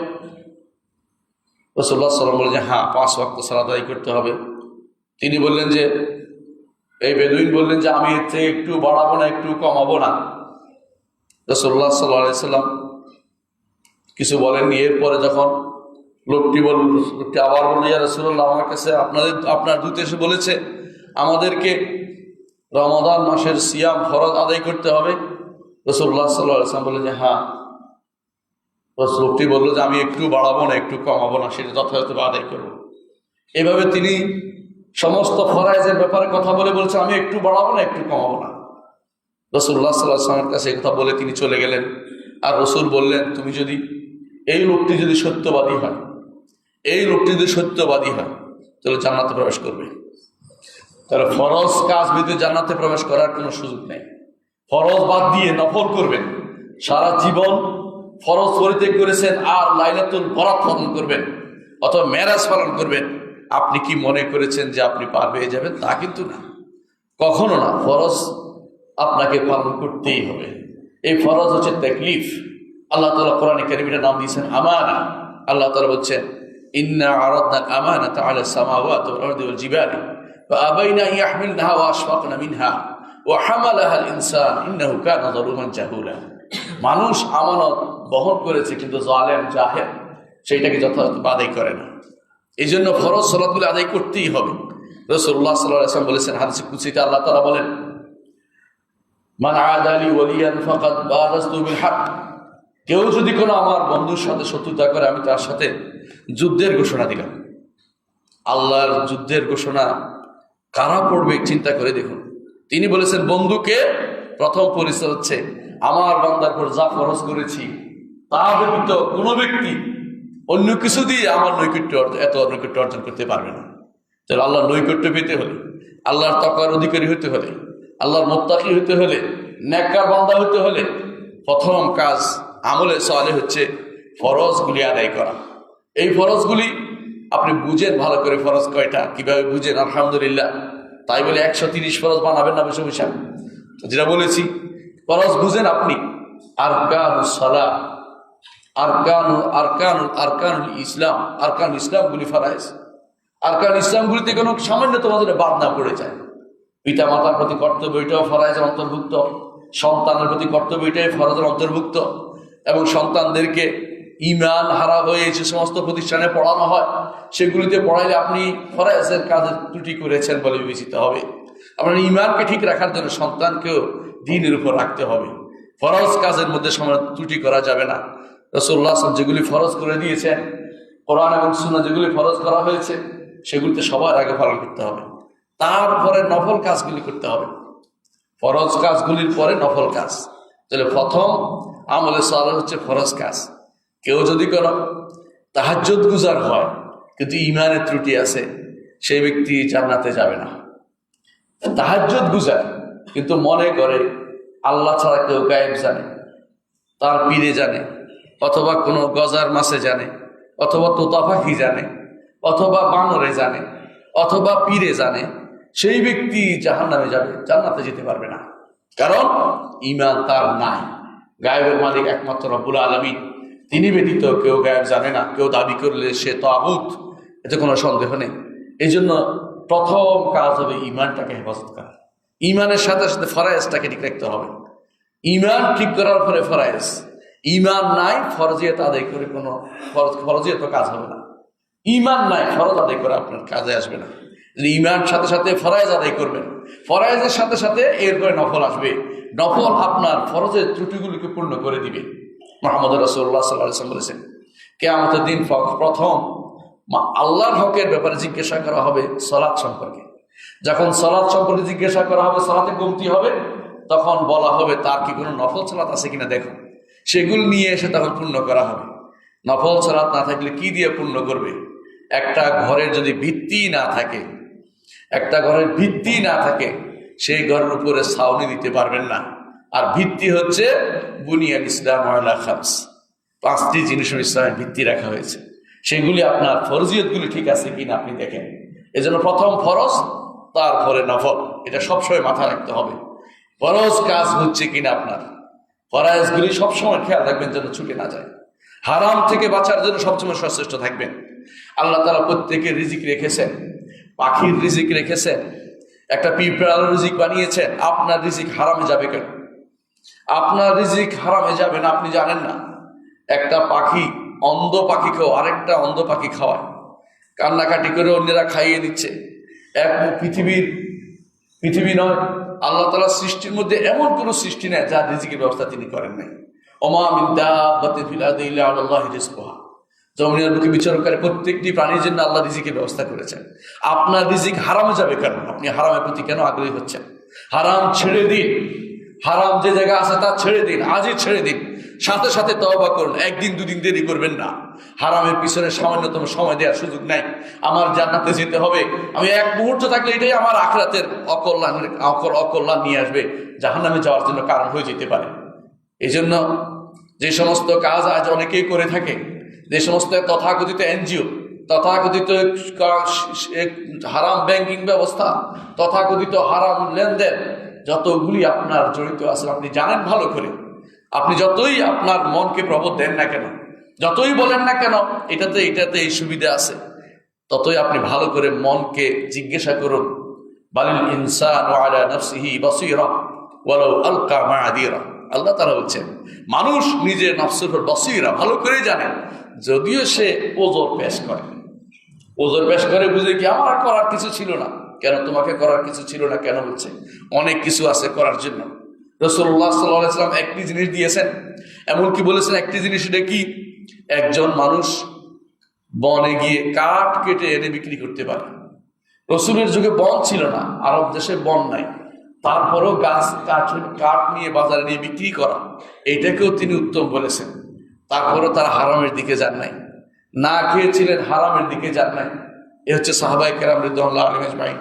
S1: রাসূলুল্লাহ সাল্লাল্লাহু আলাইহি ওয়াসাল্লাম বললেন যে হ্যাঁ, 5 ওয়াক্ত সালাত আদায় করতে হবে। তিনি বললেন যে, এই বেদুইন বললেন যে আমি এর থেকে একটু বাড়াবো না, একটু কমাবো না। রাসূলুল্লাহ সাল্লাল্লাহু আলাইহি ওয়াসাল্লাম কিছু বলেননি। এরপরে যখন লোকটি আবার বলল, ইয়া রাসূলুল্লাহ, আমার কাছে আপনার দূত এসে বলেছে আমাদেরকে রমাদান মাসের সিয়াম ফরজ আদায় করতে হবে। রাসূলুল্লাহ সাল্লাল্লাহু আলাইহি ওয়াসাল্লাম বললেন যে হ্যাঁ। লোকটি বলল যে আমি একটু বাড়াবো না, একটু কমাবো না, সেটা যথাযথভাবে আদায় করবো। এভাবে তিনি সমস্ত ফরাইজের ব্যাপারে কথা বলছেন আমি একটু বাড়াবো না, একটু কমাবো না। রাসূলুল্লাহ সাল্লাল্লাহু আলাইহি ওয়াসাল্লামের কাছে এই কথা বলে তিনি চলে গেলেন। আর রাসূল বললেন, তুমি যদি এই লোকটি যদি সত্যবাদী হয়, এই লোকটি যদি সত্যবাদী হয় তাহলে জান্নাতে প্রবেশ করবে। তাহলে ফরজ কাজ ভিতরে জান্নাতে প্রবেশ করার কোনো সুযোগ নেই। ফরজ বাদ দিয়ে নফল করবেন, সারা জীবন ফরজ পরিত্যাগ করেছেন আর লাইলাতুল বরাত পালন করবেন অথবা মেরাজ পালন করবেন, আপনি কি মনে করেছেন যে আপনি পার পেয়ে যাবেন? তা কিন্তু না, কখনো না। ফরজ আপনাকে পালন করতেই হবে। এই ফরজ হচ্ছে তাকলিফ। আল্লাহ তাআলা কোরআনে কারীমে নাম দিয়েছেন আমানা। আল্লাহ তাআলা বলছেন ইন্না আরাদনা আমানাতা আলা সামাওয়াতি ওয়াল আরদি ওয়াল জিবালি ফাআবাইনা আন ইয়াহমিলনাহা ওয়া আশফাকনা মিনহা ওয়া হামালাহা আল ইনসান ইন্নাহু কানা যালুমান জাহুলা। মানুষ আমানত বহন করেছে কিন্তু জালেম জাহেল সেইটাকে যথাযথ আদায় করে না। এই জন্য ফরজ সালাতগুলো আদায় করতেই হবে। রাসূলুল্লাহ সাল্লাল্লাহু আলাইহি ওয়াসাল্লাম বলেছেন হাদিসে কুদসিতে আল্লাহ তাআলা বলেন মান আদালি ওয়ালিয়ান ফাকাদ বারাজতু বিল হক। কেউ যদি কোনো আমার বন্ধুর সাথে শত্রুতা করে আমি তার সাথে যুদ্ধের ঘোষণা দিলাম। আল্লাহর যুদ্ধের ঘোষণা কারা পড়বে চিন্তা করে দেখুন। তিনি বলেছেন বন্ধুকে প্রথম পরিচয় হচ্ছে আমার বান্দার উপর যা ফরজ করেছি তা ব্যতীত কোনো ব্যক্তি অন্য কিছু দিয়ে আমার নৈকট্য এত নৈকট্য অর্জন করতে পারবে না। তাহলে আল্লাহর নৈকট্য পেতে হলে, আল্লাহর তাকওয়ার অধিকারী হতে হলে, আল্লাহর মুত্তাকি হতে হলে, নেককার বান্দা হতে হলে প্রথম কাজ আমলে সালেহ হচ্ছে ফরজগুলি আদায় করা। এই ফরজগুলি আপনি বুঝেন ভালো করে, ফরজ কয়টা কিভাবে বুঝেন? আলহামদুলিল্লাহ। তাই বলে 130 ফরজ বানাবেন না বসে বসে। যেটা বলেছি ফরজ বুঝেন আপনি। আরকানুস সালাহ, আরকানুল ইসলাম, আরকানুল ইসলামগুলি ফরজ। আরকানুল ইসলামগুলিতে কোনো সামান্যতম যেন বাদ না পড়ে যায়। পিতা মাতার প্রতি কর্তব্য এটাও ফরজের অন্তর্ভুক্ত, সন্তানের প্রতি কর্তব্য এটাই ফরজের অন্তর্ভুক্ত। এবং সন্তানদেরকে ঈমান হারা হয়ে যে সমস্ত প্রতিষ্ঠানে পড়ানো হয় সেগুলিতে পড়াইলে আপনি ফরজের কাজে ত্রুটি করেছেন বলে বিবেচিত হবে। আপনার ঈমানকে ঠিক রাখার জন্য সন্তানকেও দ্বীনের উপর রাখতে হবে। ফরজ কাজের মধ্যে সময় ত্রুটি করা যাবে না। রাসূলুল্লাহ সাল্লাল্লাহু আলাইহি ওয়াসাল্লাম যেগুলি ফরজ করে দিয়েছেন, কোরআন এবং সুন্নাহ যেগুলি ফরজ করা হয়েছে সেগুলিতে সবার আগে পালন করতে হবে, তারপরে নফল কাজগুলি করতে হবে। ফরজ কাজগুলির পরে নফল কাজ। তাহলে প্রথম আমলে সালেহ হচ্ছে ফরজ কাজ। কেউ যদি কোনো তাহাজ্জুদ গুজার হয় কিন্তু ঈমানের ত্রুটি আছে, সেই ব্যক্তি জান্নাতে যাবে না। তাহাজ্জুদ গুজার কিন্তু মনে করে আল্লাহ ছাড়া কেউ গায়েব জানে, তার পীরে জানে, অথবা কোনো গজার মাছে জানে, অথবা তোতা পাখি জানে, অথবা বানরে জানে, অথবা পীরে জানে, সেই ব্যক্তি জাহান্নামে যাবে, জান্নাতে যেতে পারবে না। কারণ ঈমান তার নাই। গায়েবের মালিক একমাত্র রব্বুল আলামিন, তিনি ব্যতীত কেউ গায়েব জানে না। কেউ দাবি করলে সে তাগুত, এতে কোনো সন্দেহ নেই। এই জন্য প্রথম কাজ হবে ঈমানটাকে হেফাজত করা। ঈমানের সাথে সাথে ফরজটাকে ঠিক রাখতে হবে। ঈমান ঠিক করার পরে ফরজ। ঈমান নাই ফরজিয়ত আদায় করে কোনো ফরজিয়ত কাজ হবে না। ঈমান নাই ফরজ আদায় করে আপনার কাজে আসবে না। ঈমান সাথে সাথে ফরজ আদায় করবেন, ফরজের সাথে সাথে এরপরে নফল আসবে। নফল আপনার ফরজের ত্রুটিগুলিকে পূর্ণ করে দিবে। মুহাম্মদ রাসূলুল্লাহ সাল্লাল্লাহু আলাইহি ওয়াসাল্লাম বলেছেন কিয়ামতের দিন প্রথম আল্লাহর হকের ব্যাপারে জিজ্ঞাসা করা হবে সালাত সম্পর্কে। যখন সালাত সম্পর্কে জিজ্ঞাসা করা হবে, সালাতে কমতি হবে, তখন বলা হবে তার কি কোনো নফল সালাত আছে কিনা দেখো। সেগুলো নিয়ে এসে তখন পূর্ণ করা হবে। নফল সালাত না থাকলে কি দিয়ে পূর্ণ করবে? একটা ঘরের যদি ভিত্তি না থাকে, একটা ঘরের ভিত্তি না থাকে, সেই ঘরের উপরে ছাউনি দিতে পারবেন না। আর ভিত্তি হচ্ছে বুনিয়াল ইসলাম আলা খামস, 5টি জিনিসের ইসলামের ভিত্তি রাখা হয়েছে। সেগুলি আপনার ফরজিয়তগুলি ঠিক আছে কিনা আপনি দেখেন। এজন্য প্রথম ফরজ, তারপরে নফল। এটা সবসময় মাথা রাখতে হবে। ফরজ কাজ হচ্ছে কিনা আপনার, ফরজগুলি সবসময় খেয়াল রাখবেন যেন ছুটে না যায়। হারাম থেকে বাঁচার জন্য সবসময় সচেষ্ট থাকবেন। আল্লাহ তাআলা প্রত্যেকের রিজিক রেখেছেন, পাখির রিজিক রেখেছেন, একটা পিঁপড়ার রিজিক বানিয়েছেন। আপনার রিজিক হারামে যাবে কেন? আপনার রিজিক হারামে যাবে না আপনি জানেন না। একটা পাখি, অন্ধ পাখিকেও আরেকটা অন্ধ পাখি খাওয়ায়, কান্নাকাটি করে অন্যেরা খাইয়ে দিচ্ছে। এক পৃথিবী নয়, আল্লাহ তাআলা সৃষ্টির মধ্যে এমন কোন সৃষ্টি নেই যার রিজিকের ব্যবস্থা তিনি করেন নাই। ওমা মিন দাব্বাতিন ফিল আরদি ইল্লা আলাল্লাহি রিজকুহা। জমিনের বুকে বিচরণকারী প্রত্যেকটি প্রাণীর জন্য আল্লাহ রিজিকের ব্যবস্থা করেছেন। আপনার রিজিক হারামে যাবে কেন? আপনি হারামের প্রতি কেন আগ্রহী হচ্ছেন? হারাম ছেড়ে দিন। হারাম যে জায়গা আছে তা ছেড়ে দিন, আজই ছেড়ে দিন। সাথে সাথে তওবা করুন, একদিন দুদিন দেরি করবেন না। হারামের পিছনে সামান্যতম সময় দেওয়ার সুযোগ নাই। আমার জান্নাতে যেতে হবে, আমি এক মুহূর্ত থাকলে এটাই আমার আখিরাতের অকল্যাণ নিয়ে আসবে, জাহান্নামে যাওয়ার জন্য কারণ হয়ে যেতে পারে। এই জন্য যে সমস্ত কাজ আজ অনেকেই করে থাকে, যে সমস্ত তথাকথিত এনজিও, তথাকথিত হারাম ব্যাংকিং ব্যবস্থা, তথাকথিত হারাম লেনদেন, যতগুলি আপনার জড়িত আছে আপনি জানেন ভালো করে। আপনি যতই আপনার মনকে প্রবোধ দেন না কেন, যতই বলেন না কেন এটাতে এই সুবিধা আছে, ততই আপনি ভালো করে মনকে জিজ্ঞাসা করুন। বালিল ইনসানু আলা নাফসিহি বাসীরা ওয়ালাউ আলকা মাআযীরা। আল্লাহ তাআলা বলছেন মানুষ নিজের নফসের উপর বসীরা, ভালো করে জানে, যদিও সে ওজর পেশ করে। ওজর পেশ করে বুঝে কি আমার করার কিছু ছিল না। কেন তোমাকে করার কিছু ছিল না কেন বলছে? অনেক কিছু আছে করার জন্য। রাসূলুল্লাহ সাল্লাল্লাহু আলাইহি ওয়াসাল্লাম একটি জিনিস দিয়েছেন, এমনকি বলেছেন একটি জিনিস, এটা কি? একজন মানুষ বনে গিয়ে কাঠ কেটে এনে বিক্রি করতে পারে। রসুলের যুগে বন ছিল না, আরব দেশে বন নাই, তারপরেও কাঠ নিয়ে বাজারে নিয়ে বিক্রি করা, এইটাকেও তিনি উত্তম বলেছেন। তারপরেও তারা হারামের দিকে যান নাই, না খেয়েছিলেন, হারামের দিকে যান নাই। এ হচ্ছে সাহাবায়ে কেরাম রিদওয়ানুল্লাহি আলাইহিম আজমাইন।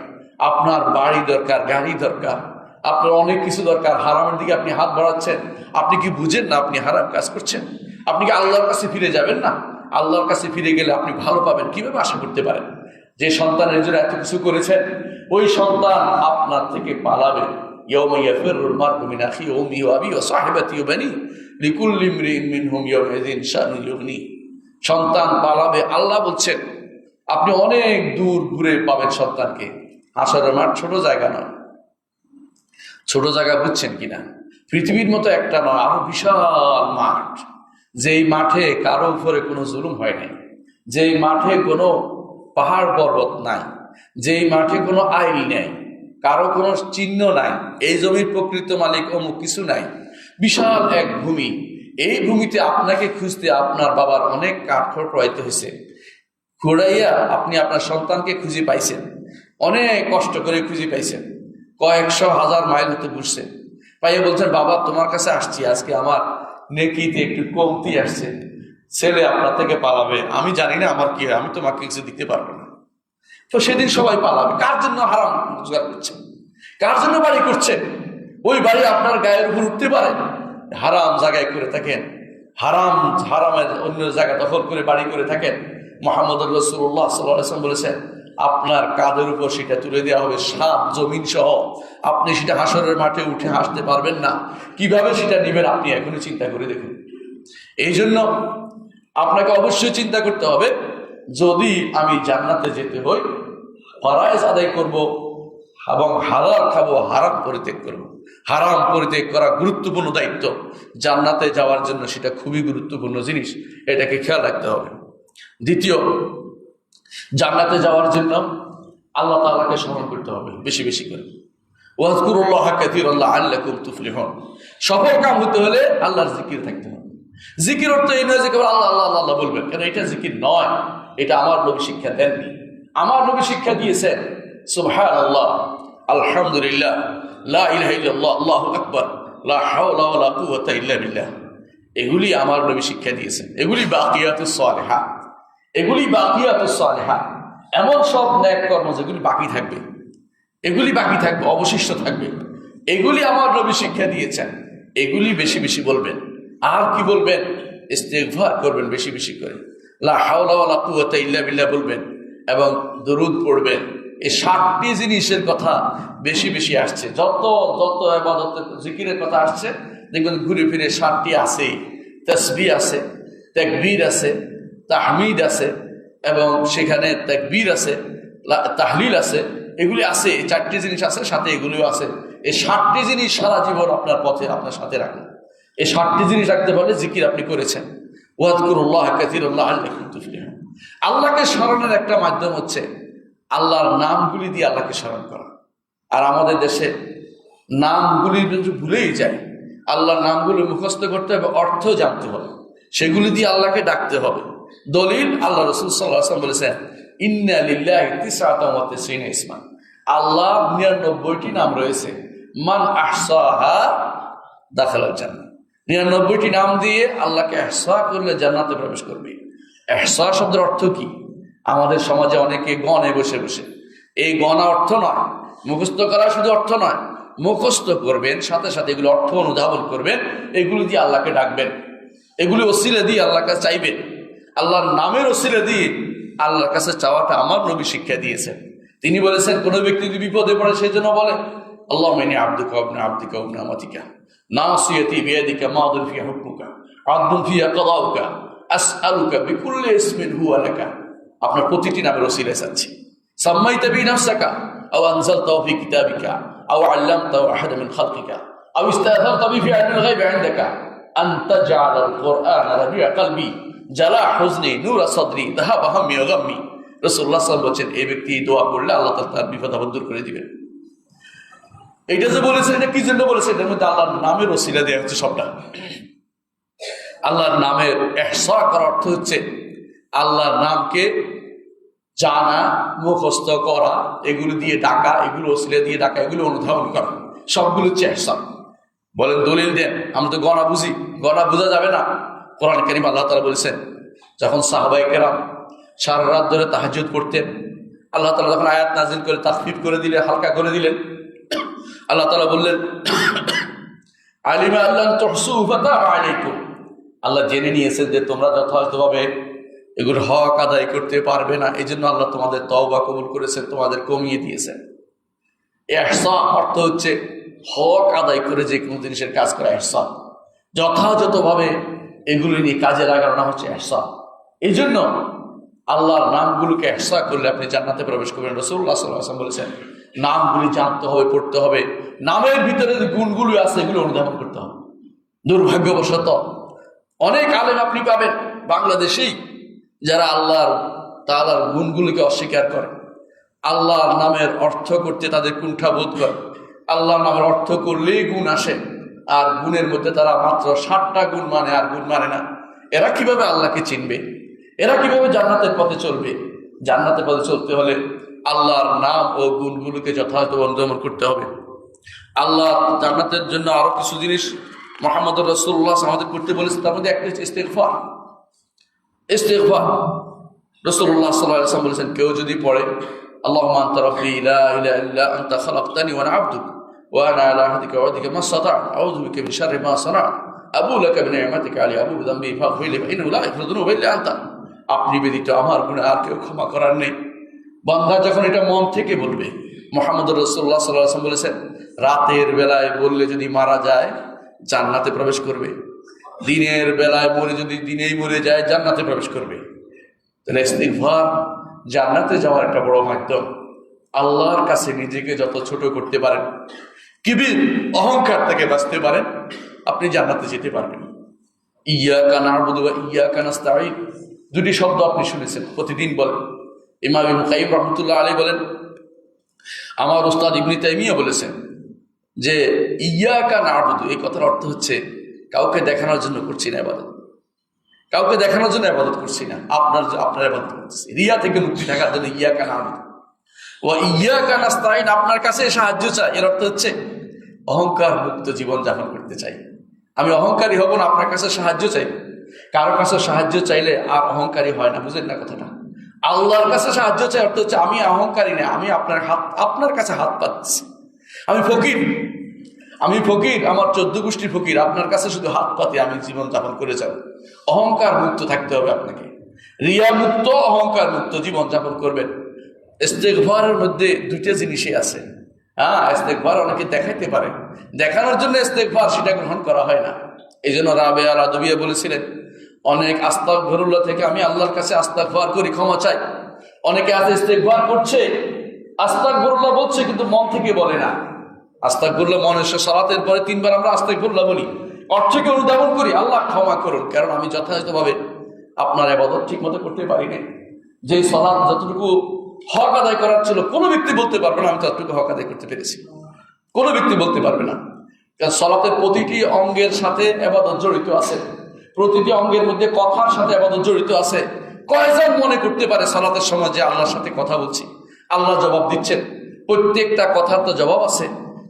S1: আপনার বাড়ি দরকার, গাড়ি দরকার, আপনার অনেক কিছু দরকার, হারামের দিকে আপনি হাত বাড়াচ্ছেন। আপনি কি বুঝেন না আপনি হারাম কাজ করছেন? আপনি কি আল্লাহর কাছে ফিরে যাবেন না? আল্লাহর কাছে ফিরে গেলে আপনি ভালো পাবেন কিভাবে আশা করতে পারেন? যে সন্তানের জন্য এত কিছু করেছেন, ওই সন্তান আপনার থেকে পালাবে। ইয়াউমা ইয়াফিরুল মার'উ মিন আখিহি ওয়া উম্মিহি ওয়া আবিহি ওয়া সাহিবাতিহি ওয়া বানিহি লিকুল্লি ইমরিইন মিনহুম ইয়াওমাইযিন শা'নুন ইউগনি। সন্তান পালাবে। আল্লাহ বলছেন আপনি অনেক দূর ঘুরে পাবেন সন্তানকে। হাসরের মাঠ ছোট জায়গা নয়, ছোট জায়গা বুঝছেন কিনা? পৃথিবীর মতো একটা নয়, আরো বিশাল মাঠ, যেই মাঠে কারো উপরে কোনো জুলুম হয় নাই, যেই মাঠে কোনো পাহাড় পর্বত নাই, যেই মাঠে কোনো আইল নেই, কারো কোনো চিহ্ন নাই, এই জমির প্রকৃত মালিক অমুক কিছু নাই, বিশাল এক ভূমি। এই ভূমিতে আপনাকে খুঁজতে আপনার বাবার অনেক কাঠখড় পোড়াইতে হয়েছে, খুঁড়াইয়া আপনি আপনার সন্তানকে খুঁজে পাইছেন, অনেক কষ্ট করে খুঁজে পাইছেন, কয়েকশো হাজার মাইল হতে ঘুরছেন, পাইয়া বলছেন বাবা তোমার কাছে আসছি, আজকে আমার নেকিতে একটু কমতি আসছে, ছেলে আপনার থেকে পালাবে, আমি জানি না আমার কি হয়, আমি তোমাকে কিছু দিতে পারবো না। তো সেদিন সবাই পালাবে। কার জন্য হারাম রোজগার করছেন? কার জন্য বাড়ি করছেন? ওই বাড়ি আপনার গায়ের উপর উঠতে পারে। হারাম জায়গায় করে থাকেন, হারামের অন্য জায়গা দখল করে বাড়ি করে থাকেন। মুহাম্মদ রাসূলুল্লাহ সাল্লাল্লাহু আলাইহি ওয়াসাল্লাম বলেছেন আপনার কাঁধের উপর সেটা তুলে দেওয়া হবে, সাত জমিন সহ। আপনি সেটা হাসরের মাঠে উঠে আসতে পারবেন না। কিভাবে সেটা নেবেন আপনি এখনই চিন্তা করে দেখুন। এই জন্য আপনাকে অবশ্যই চিন্তা করতে হবে, যদি আমি জান্নাতে যেতে হই ফরজ আদায় করব এবং হালাল খাবো, হারাম পরিত্যাগ করব। হারাম পরিত্যাগ করা গুরুত্বপূর্ণ দায়িত্ব। জান্নাতে যাওয়ার জন্য সেটা খুবই গুরুত্বপূর্ণ জিনিস, এটাকে খেয়াল রাখতে হবে। দ্বিতীয়, জান্নাতে যাওয়ার জন্য আল্লাহ তাআলাকে স্মরণ করতে হবে বেশি বেশি করে। ওয়াজকুরুল্লাহা কাসীরান লাআল্লাকুম তুফলিহুন। সফল কাম হতে হলে আল্লাহর জিকির থাকতে হবে। জিকির অর্থ এই নয় যে কেবল আল্লাহ আল্লাহ আল্লাহ বলবেন, কেন এটা জিকির নয়, এটা আমার নবী শিক্ষা দেননি। আমার নবী শিক্ষা দিয়েছেন সুবহানাল্লাহ, আলহামদুলিল্লাহ, লা ইলাহা ইল্লাল্লাহ, আল্লাহু আকবার, লা হাওলা ওয়ালা কুওয়াতা ইল্লা বিল্লাহ। এগুলি আমার নবী শিক্ষা দিয়েছেন। এগুলি বাকিয়াতুস সালিহাত, এগুলি বাকিয়াতুস সালিহাত, এমন সব নেক কর্ম যেগুলি বাকি থাকবে, এগুলি বাকি থাকবে, অবশিষ্ট থাকবে। এগুলি আমার নবী শিক্ষা দিয়েছেন। এগুলি বেশি বেশি বলবেন। আর কি বলবেন? ইস্তিগফার করবেন বেশি বেশি করে, লা হাওলা ওয়ালা কুওয়াতা ইল্লা বিল্লাহ বলবেন এবং দরুদ পড়বেন। এই 7টি জিনিসের কথা বেশি বেশি আসছে। যত যত ইবাদতের জিকিরের কথা আসছে দেখবেন ঘুরে ফিরে 7টি আছেই। তাসবিহ আছে, তাকবীর আছে, তাহমিদ আছে, এবং সেখানে তাকবীর আছে, তাহলিল আছে, এগুলি আছে। 4টি জিনিস আছে, সাথে এগুলিও আছে। এই 7টি জিনিস সারা জীবন আপনার পথে আপনার সাথে রাখুন। এই 7টি জিনিস রাখতে পারলে জিকির আপনি করেছেন। ওয়াজকুরুল্লাহা কাসীরান লাআল্লাকুম তুফলিহুন। আল্লাহকে স্মরণের একটা মাধ্যম হচ্ছে আল্লাহর নামগুলি দিয়ে আল্লাহকে স্মরণ করা। আর আমাদের দেশে নামগুলি ভুলেই যায়। আল্লাহর নামগুলো মুখস্থ করতে হবে, অর্থ জানতে হবে, সেগুলি দিয়ে আল্লাহকে ডাকতে হবে। দলিল আল্লাহ রাসূল সাল্লাল্লাহু আলাইহি ওয়াসাল্লাম বলেছেন ইন্না লিল্লাহি 99 ইসমান। আল্লাহ 99টি নাম রয়েছে। মান আহসাহা দাখালাল জান্নাহ। 99টি নাম দিয়ে আল্লাহকে ইহসা করলে জান্নাতে প্রবেশ করবে। ইহসা শব্দের অর্থ কি? আমাদের সমাজে অনেকে গণে বসে বসে, এই গণা অর্থ নয়, মুখস্থ করা শুধু অর্থ নয়, মুখস্থ করবেন সাথে সাথে এগুলো অর্থ অনুধাবন করবেন, এগুলো দিয়ে আল্লাহকে ডাকবেন, এগুলি ওসিলা দিয়ে আল্লাহর কাছে চাইবেন। আল্লাহর নামের ওসিলা দিয়ে আল্লাহর কাছে চাওয়াটা আমার নবী শিক্ষা দিয়েছেন। তিনি বলেছেন, কোনো ব্যক্তি যদি বিপদে পড়ে সেই জন্য বলে আল্লাহুম্মা ইন্নী আবদুকা ওয়া ইবনু আবদিকা ওয়া ইবনু আমাতিকা নাসিয়াতি বিয়াদিকা মাদিন ফিহা হুকমুকা আদলুন ফিহা কাদাউকা আসআলুকা বিকুল্লি ইসমিন হুয়া লাকা। আপনার প্রতিটি নামের ওসিলা চাচ্ছি। সাম্মাইতা বি নাফসাকা আও আনজালতাহু ফি কিতাবিকা আও আল্লামতাহু আহাদান মিন খালকিকা আও ইস্তা'থারতা বিহি ফি ইলমিল গায়বি ইনদাকা আন তাজআলাল কুরআনা রাবি'a কলবি জালা হুজনি নূরা সাদরি যাহাবা হাম্মি ওয়া গাম্মি। রাসূলুল্লাহ সাল্লাল্লাহু আলাইহি ওয়াসাল্লাম বলেছেন, এই ব্যক্তি দোয়া করলে আল্লাহ তাআলা তার বিপদ আপদ দূর করে দিবেন। এইটা যে বলেছেন, এটা কি জন্য বলেছেন? এর মধ্যে আল্লাহর নামের ওসিলা দেওয়া হচ্ছে সবটা। আল্লাহর নামের ইহসা করার অর্থ হচ্ছে আল্লাহর নামকে জানা, মুখস্থ করা, এগুলো দিয়ে ডাকা, এগুলো ওসিলা দিয়ে ডাকা, এগুলো অনুধাবন করা, সবগুলো হচ্ছে ইহসান। বলেন দলিল দেন, আমরা তো গণা বুঝি, গণা বোঝা যাবে না। কোরআন কারীম আল্লাহ তাআলা বলেছেন, যখন সাহাবায়ে কেরাম সারা রাত ধরে তাহাজ্জুদ পড়তেন, আল্লাহ তাআলা যখন আয়াত নাজিল করে তাখফিফ করে দিলেন, হালকা করে দিলেন, আল্লাহ তাআলা বললেন আলিমা আল্লাহ তুহসু ফাতাবা আলাইকুম। আল্লাহ জেনে নিয়েছেন যে তোমরা যথাযথভাবে এগুলো হক আদায় করতে পারবে না, এই জন্য আল্লাহ তোমাদের তওবা কবুল করেছেন, তোমাদের কমিয়ে দিয়েছেন। ইহসান অর্থ হচ্ছে হক আদায় করে যে কোনো জিনিসের কাজ করা ইহসান, যথাযথভাবে এগুলি নিয়ে কাজে লাগানো হচ্ছে ইহসান। এই জন্য আল্লাহর নামগুলোকে ইহসা করলে আপনি জান্নাতে প্রবেশ করবেন। রাসূলুল্লাহ সাল্লাল্লাহু আলাইহি ওয়াসাল্লাম বলেছেন, নামগুলি জানতে হবে, পড়তে হবে, নামের ভিতরে যে গুণগুলো আছে এগুলো অনুধাবন করতে হবে। দুর্ভাগ্যবশত অনেক আলেম আপনি পাবেন বাংলাদেশেই যারা আল্লাহর তাআলার গুণগুলোকে অস্বীকার করে, আল্লাহর নামের অর্থ করতে তাদের কুণ্ঠাবোধ করে, আল্লাহর নামের অর্থ করলেই গুণ আসে, আর গুণের মধ্যে তারা মাত্র 60টা গুণ মানে, আর গুণ মানে না। এরা কিভাবে আল্লাহকে চিনবে? এরা কিভাবে জান্নাতের পথে চলবে? জান্নাতের পথে চলতে হলে আল্লাহর নাম ও গুণগুলোকে যথাযথ অনুধাবন করতে হবে। আল্লাহ জান্নাতের জন্য আরো কিছু জিনিস মুহাম্মদুর রাসূলুল্লাহ আমাদের করতে বলেছে, তার মধ্যে একটা হচ্ছে ইস্তিগফার। ইস্তিগফার রাসূলুল্লাহ সাল্লাল্লাহু আলাইহি ওয়াসাল্লাম বলেছেন, কেউ যদি পড়ে আল্লাহুম্মা আনতা রাব্বি লা ইলাহা ইল্লা আনতা খালাকতানি ওয়া আনা আবদুক ওয়া আনা আলা আহদিকা ওয়া ওয়া'দিকা মাসতা'তু আউযু বিকা মিন শাররি মা সানা'তু আবু লাকা বিনি'মাতিকা আলাইহি আবু বিযামবি ফাগফির লি ইন্নাহু লা ইয়াগফিরু যুনুবা ইল্লা আনতা। আপনি ব্যতীত আমার গুনাহ আর কেউ ক্ষমা করার নেই। বান্দা যখন এটা মন থেকে বলবে, মুহাম্মদুর রাসূলুল্লাহ সাল্লাল্লাহু আলাইহি ওয়াসাল্লাম বলেছেন, রাতের বেলায় বললে যদি মারা যায় জান্নাতে প্রবেশ করবে, দিনের বেলায় মরে যদি দিনেই মরে যায় জান্নাতে প্রবেশ করবে। তাহলে ইস্তিগফার জান্নাতে যাওয়ার একটা বড় মাধ্যম। আল্লাহর কাছে নিজেকে যত ছোট করতে পারেন, কিবির অহংকার থেকে বাঁচতে পারেন, আপনি জান্নাতে যেতে পারবেন। ইয়াকা না'বুদু ওয়া ইয়াকা নাস্তাঈন, দুটি শব্দ আপনি শুনেছেন, প্রতিদিন বলেন। ইমাম ইবনে কাইয়িম রাহমাতুল্লাহ আলাইহি বলেন, আমার উস্তাদ ইবনে তাইমিয়া বলেছেন যে ইয়াকা না'বুদু, এই কথার অর্থ হচ্ছে কাউকে দেখানোর জন্য করছি না ইবাদত, কাউকে দেখানোর জন্য ইবাদত করছি না, আপনার ইবাদত করতেছি। রিয়া থেকে মুক্তি থাকার জন্য ইয়াকা না'বুদু ওয়া ইয়াকা নাস্তাঈন, আপনার কাছে সাহায্য চাই। এর অর্থ হচ্ছে অহংকার মুক্ত জীবন যাপন করতে চাই। আমি অহংকারী হব না, আপনার কাছে সাহায্য চাই। কারো কাছে সাহায্য চাইলে আর অহংকারী হয় না, বুঝেন না কথাটা? আল্লাহর কাছে সাহায্য চাই অর্থ হচ্ছে আমি অহংকারী না, আমি আপনার কাছে হাত পাচ্ছি। আমি ফকির, আমার 14 গোষ্ঠীর ফকির, আপনার কাছে শুধু হাত পাতি আমি জীবন যাপন করে যাব। অহংকার মুক্ত থাকতে হবে আপনাকে, রিয়া মুক্ত, অহংকার মুক্ত জীবন যাপন করবেন। ইস্তিগফারের মধ্যে দুইটা জিনিসই আছে। ইস্তিগফার অনেকে দেখাইতে পারে, দেখানোর জন্য ইস্তিগফার, সেটা গ্রহণ করা হয় না। এই জন্য রাবেয়া আল-আদবিয়া বলেছিলেন, অনেক আস্তাগফিরুল্লাহ থেকে আমি আল্লাহর কাছে আস্তাগফার করি, ক্ষমা চাই। অনেকে আছে ইস্তিগফার করছে, আস্তাগফিরুল্লাহ বলছে, কিন্তু মন থেকে বলে না। আস্তাগফিরুল্লাহ মনে, সালাতের পরে 3 বার আমরা আস্তাগফিরুল্লাহ বলি, অর্থকে অনুধাবন করি, আল্লাহ ক্ষমা করুন, কারণ আমি যথাযথভাবে আপনার ইবাদত ঠিক মতো করতে পারি না। যে সালাত যতটুকু হক আদায় করার ছিল, কোনো ব্যক্তি বলতে পারবে না আমি ততটুকু হক আদায় করতে পেরেছি, কোনো ব্যক্তি বলতে পারবে না। কারণ সালাতের প্রতিটি অঙ্গের সাথে ইবাদত জড়িত আছে, প্রতিটি অঙ্গের মধ্যে কথার সাথে ইবাদত জড়িত আছে। কয়জন মনে করতে পারে সালাতের সময় যে আল্লাহর সাথে কথা বলছি, আল্লাহ জবাব দিচ্ছেন? প্রত্যেকটা কথার তো জবাব আছে,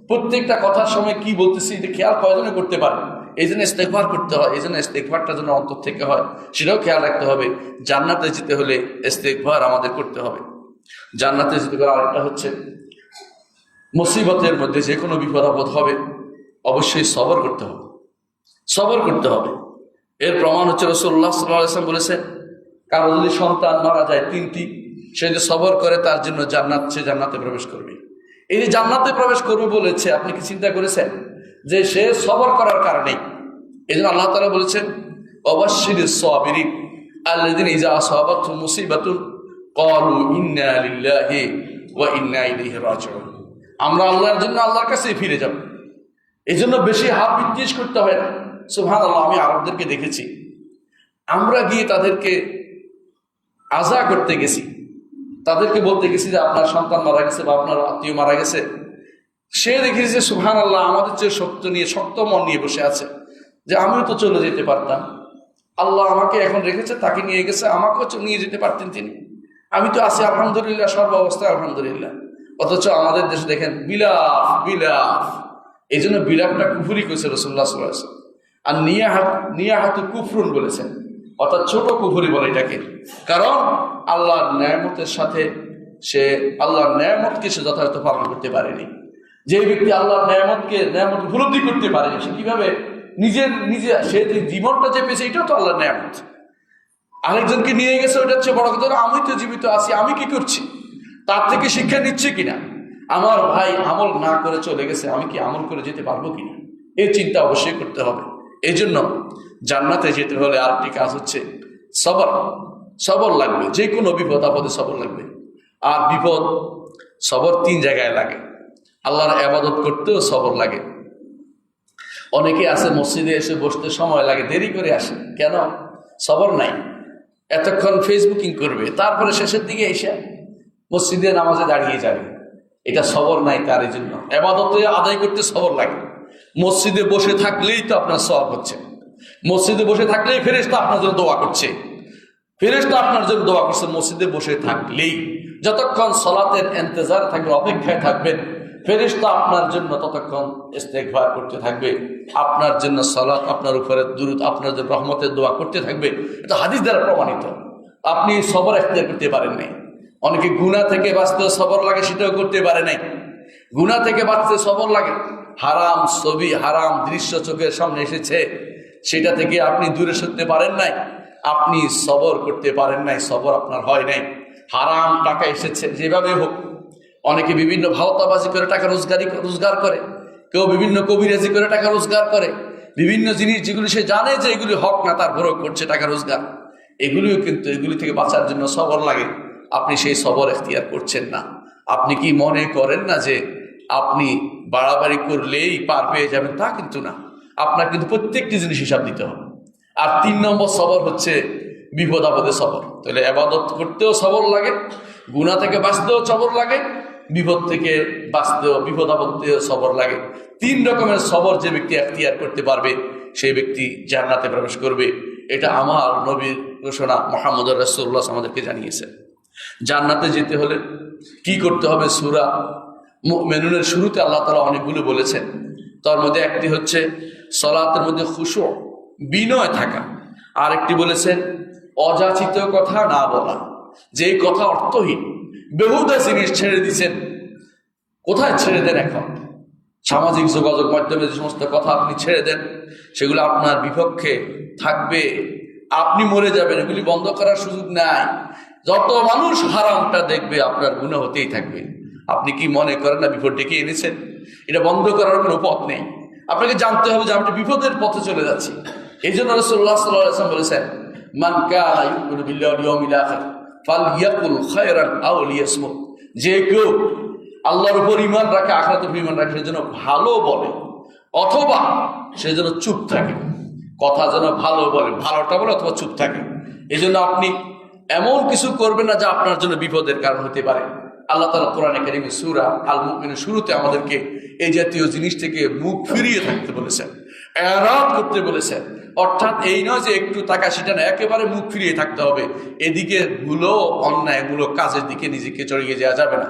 S1: প্রত্যেকটা কথার সময় কি বলতেছি এটা খেয়াল কয়জনে করতে পারে? এই জন্য ইস্তেগফার করতে হয়, এই জন্য ইস্তেগফারটা যেন অন্তর থেকে হয় সেটাও খেয়াল রাখতে হবে। জান্নাতে যেতে হলে ইস্তেগফার আমাদের করতে হবে। জান্নাতে যেতে গেলে আরেকটা হচ্ছে, মুসিবতের মধ্যে যে কোনো বিপদ আপদ হবে অবশ্যই সবর করতে হবে, সবর করতে হবে। এর প্রমাণ হচ্ছে রাসূলুল্লাহ সাল্লাল্লাহু আলাইহি ওয়াসাল্লাম বলেছেন, কারো যদি সন্তান মারা যায় 3টি, সে যদি সবর করে তার জন্য জান্নাত, সে জান্নাতে প্রবেশ করবে। এই যে জান্নাতে প্রবেশ করবে বলেছে, আপনি কি চিন্তা করেছেন যে সে সবর করার কারণেই? এই জন্য আল্লাহ তাআলা বলেছেন, ওয়াবাশশিরিস সাবিরিন আল্লাযিনা ইযা আসাবাতহুম মুসিবাতুন ক্বালু ইন্না লিল্লাহি ওয়া ইন্না ইলাইহি রাজিউন। আমরা আল্লাহর জন্য আল্লাহর কাছেই ফিরে যাব। এই জন্য বেশি হাত বিদ্বেষ করতে হয় না। সুবহানাল্লাহ, আমি আরবদেরকে দেখেছি, আমরা গিয়ে তাদেরকে আযা করতে গেছি, তাদেরকে বলতে গেছি যে আপনার সন্তান মারা গেছে বা আপনার আত্মীয় মারা গেছে, সে দেখেছি যে সুবহানাল্লাহ আমাদের চেয়ে শক্ত মন নিয়ে বসে আছে যে আমিও তো চলে যেতে পারতাম, আল্লাহ আমাকে এখন রেখেছে, তাকে নিয়ে গেছে, আমাকেও নিয়ে যেতে পারতেন তিনি, আমি তো আছি আলহামদুলিল্লাহ, সর্ব অবস্থায় আলহামদুলিল্লাহ। অথচ আমাদের দেশে দেখেন বিলাপ বিলাপ। এই জন্য বিলাপটা কুফরি করেছে রাসূলুল্লাহ সাল্লাল্লাহু আলাইহি ওয়াসাল্লাম। আর নিয়াহাতু কুফরুন বলেছেন, অর্থাৎ ছোট কুফরি বলে এটাকে। কারণ আল্লাহর নেয়ামতের সাথে সে আল্লাহর নেয়ামতকে সে যথাযথ পালন করতে পারেনি। যে ব্যক্তি আল্লাহর নেয়ামত উপলব্ধি করতে পারেনি, সে কিভাবে নিজে সে যে জীবনটা যে পেয়েছে এটাও তো আল্লাহর নেয়ামত। আরেকজনকে নিয়ে গেছে, ওটা হচ্ছে বড় কথা। আমি তো জীবিত আছি, আমি কি করছি, তার থেকে শিক্ষা নিচ্ছে কিনা, আমার ভাই আমল না করে চলে গেছে, আমি কি আমল করে যেতে পারবো কিনা, এই চিন্তা অবশ্যই করতে হবে। এই জন্য জান্নাতে যেতে হলে আরেকটি কাজ হচ্ছে সবর। সবর লাগবে, যে কোনো বিপদ আপদে সবর লাগবে। আর বিপদ সবর 3 জায়গায় লাগে। আল্লাহর ইবাদত করতেও সবর লাগে। অনেকে আছে মসজিদে এসে বসতে সময় লাগে, দেরি করে আসে, কেন? সবর নাই। এতক্ষণ ফেসবুকিং করবে, তারপরে শেষের দিকে এসে মসজিদে নামাজে দাঁড়িয়ে যাবে, এটা সবর নাই তার। এই জন্য ইবাদতে আদায় করতে সবর লাগে। মসজিদে বসে থাকলেই তো আপনার সওয়াব হচ্ছে, মসজিদে বসে থাকলেই ফেরেশতা আপনার জন্য দোয়া করছে, ফেরেশতা আপনার জন্য দোয়া করছে মসজিদে বসে থাকলেই। যতক্ষণ সালাতের ইন্তজার থাকবে, অপেক্ষায় থাকবেন, ফেরেশতা আপনার জন্য ততক্ষণ ইস্তেগফার করতে থাকবে, আপনার জন্য সালাত, আপনার উপরে দুরূদ, আপনার জন্য রহমতের দোয়া করতে থাকবে। এটা হাদিস দ্বারা প্রমাণিত। আপনি সবর ইখতিয়ার করতে পারেন নাই। অনেকে গুনাহ থেকে বাঁচতে সবর লাগে, সেটাও করতে পারে নাই। গুনাহ থেকে বাঁচতে সবর লাগে, হারাম ছবি, হারাম দৃশ্য চোখের সামনে এসেছে, সেটা থেকে আপনি দূরে সরতে পারেন নাই, আপনি সবর করতে পারেন নাই, সবর আপনার হয় নাই। হারাম টাকা এসেছে, যেভাবে হোক, অনেকে বিভিন্ন ভাওতাবাজি করে টাকা রোজগার করে, কেউ বিভিন্ন কবিরাজি করে টাকা রোজগার করে, বিভিন্ন জিনিস যেগুলি সে জানে যে এগুলি হক না, তারপরেও করছে টাকা রোজগার। এগুলিও কিন্তু, এগুলি থেকে বাঁচার জন্য সবর লাগে। আপনি সেই সবর ইখতিয়ার করছেন না। আপনি কি মনে করেন না যে আপনি বাড়াবাড়ি করলেই পার পেয়ে যাবেন? তা কিন্তু না, আপনার কিন্তু প্রত্যেকটি জিনিস হিসাব দিতে হবে। আর 3 নম্বর সবর হচ্ছে বিপদ আপদে সবর। তাহলে ইবাদত করতেও সবর লাগে, গুনাহ থেকে বাঁচতেও সবর লাগে, বিপদ থেকে বাঁচতেও, বিপদ আপদেও সবর লাগে। 3 রকমের সবর যে ব্যক্তি ইখতিয়ার করতে পারবে, সেই ব্যক্তি জান্নাতে প্রবেশ করবে। এটা আমার নবীর ঘোষণা, মুহাম্মদুর রাসূলুল্লাহ আমাদেরকে জানিয়েছে। জান্নাতে যেতে হলে কি করতে হবে? সূরা মুমিনুনের শুরুতে আল্লাহ তাআলা অনেকগুলো বলেছেন। তার মধ্যে একটি হচ্ছে সালাতের মধ্যে খুশু, বিনয় থাকা। আর একটি বলেছেন অযাচিত কথা না বলা, যে কথা অর্থহীন, বেহুদা জিনিস ছেড়ে দিচ্ছেন। কোথায় ছেড়ে দেন? এখন সামাজিক যোগাযোগ মাধ্যমে যে সমস্ত কথা আপনি ছেড়ে দেন, সেগুলো আপনার বিপক্ষে থাকবে, আপনি মরে যাবেন। এগুলি বন্ধ করার সুযোগ নাই। যত মানুষ হারামটা দেখবে, আপনার গুনাহ হতেই থাকবে। আপনি কি মনে করেন না বিপদ ডেকে এনেছেন? এটা বন্ধ করার কোনো পথ নেই। আপনাকে জানতে হবে যে আমি বিপদের পথে চলে যাচ্ছি। এই জন্য রাসূলুল্লাহ সাল্লাল্লাহু আলাইহি ওয়াসাল্লাম বলেছেন, মান কানা ইউমিনু বিল্লাহি ওয়াল ইয়াউমিল আখির ফালইয়াকুল খায়রান আও লিয়াসমুত। যে কেউ আল্লাহর উপর ঈমান রাখে, আখিরাতের উপর ঈমান রাখে, সেজন্য ভালো বলে অথবা সেজন্য চুপ থাকে। কথা যেন ভালো বলে, ভালোটা বলে অথবা চুপ থাকে। এই জন্য আপনি এমন কিছু করবেন না যা আপনার জন্য বিপদের কারণ হতে পারে। আল্লাহ তাআলা কোরআনে কারীমে সূরা আল মুমিনের শুরুতে আমাদেরকে এই জাতীয় জিনিস থেকে মুখ ফিরিয়ে থাকতে বলেছেন, এরাদ করতে বলেছেন। অর্থাৎ এই নয় যে একটু টাকা সেটা না, একেবারে মুখ ফিরিয়ে থাকতে হবে। এদিকে ভুলো, অন্যায়গুলো কাজের দিকে নিজেকে চড়িয়ে যাওয়া যাবে না।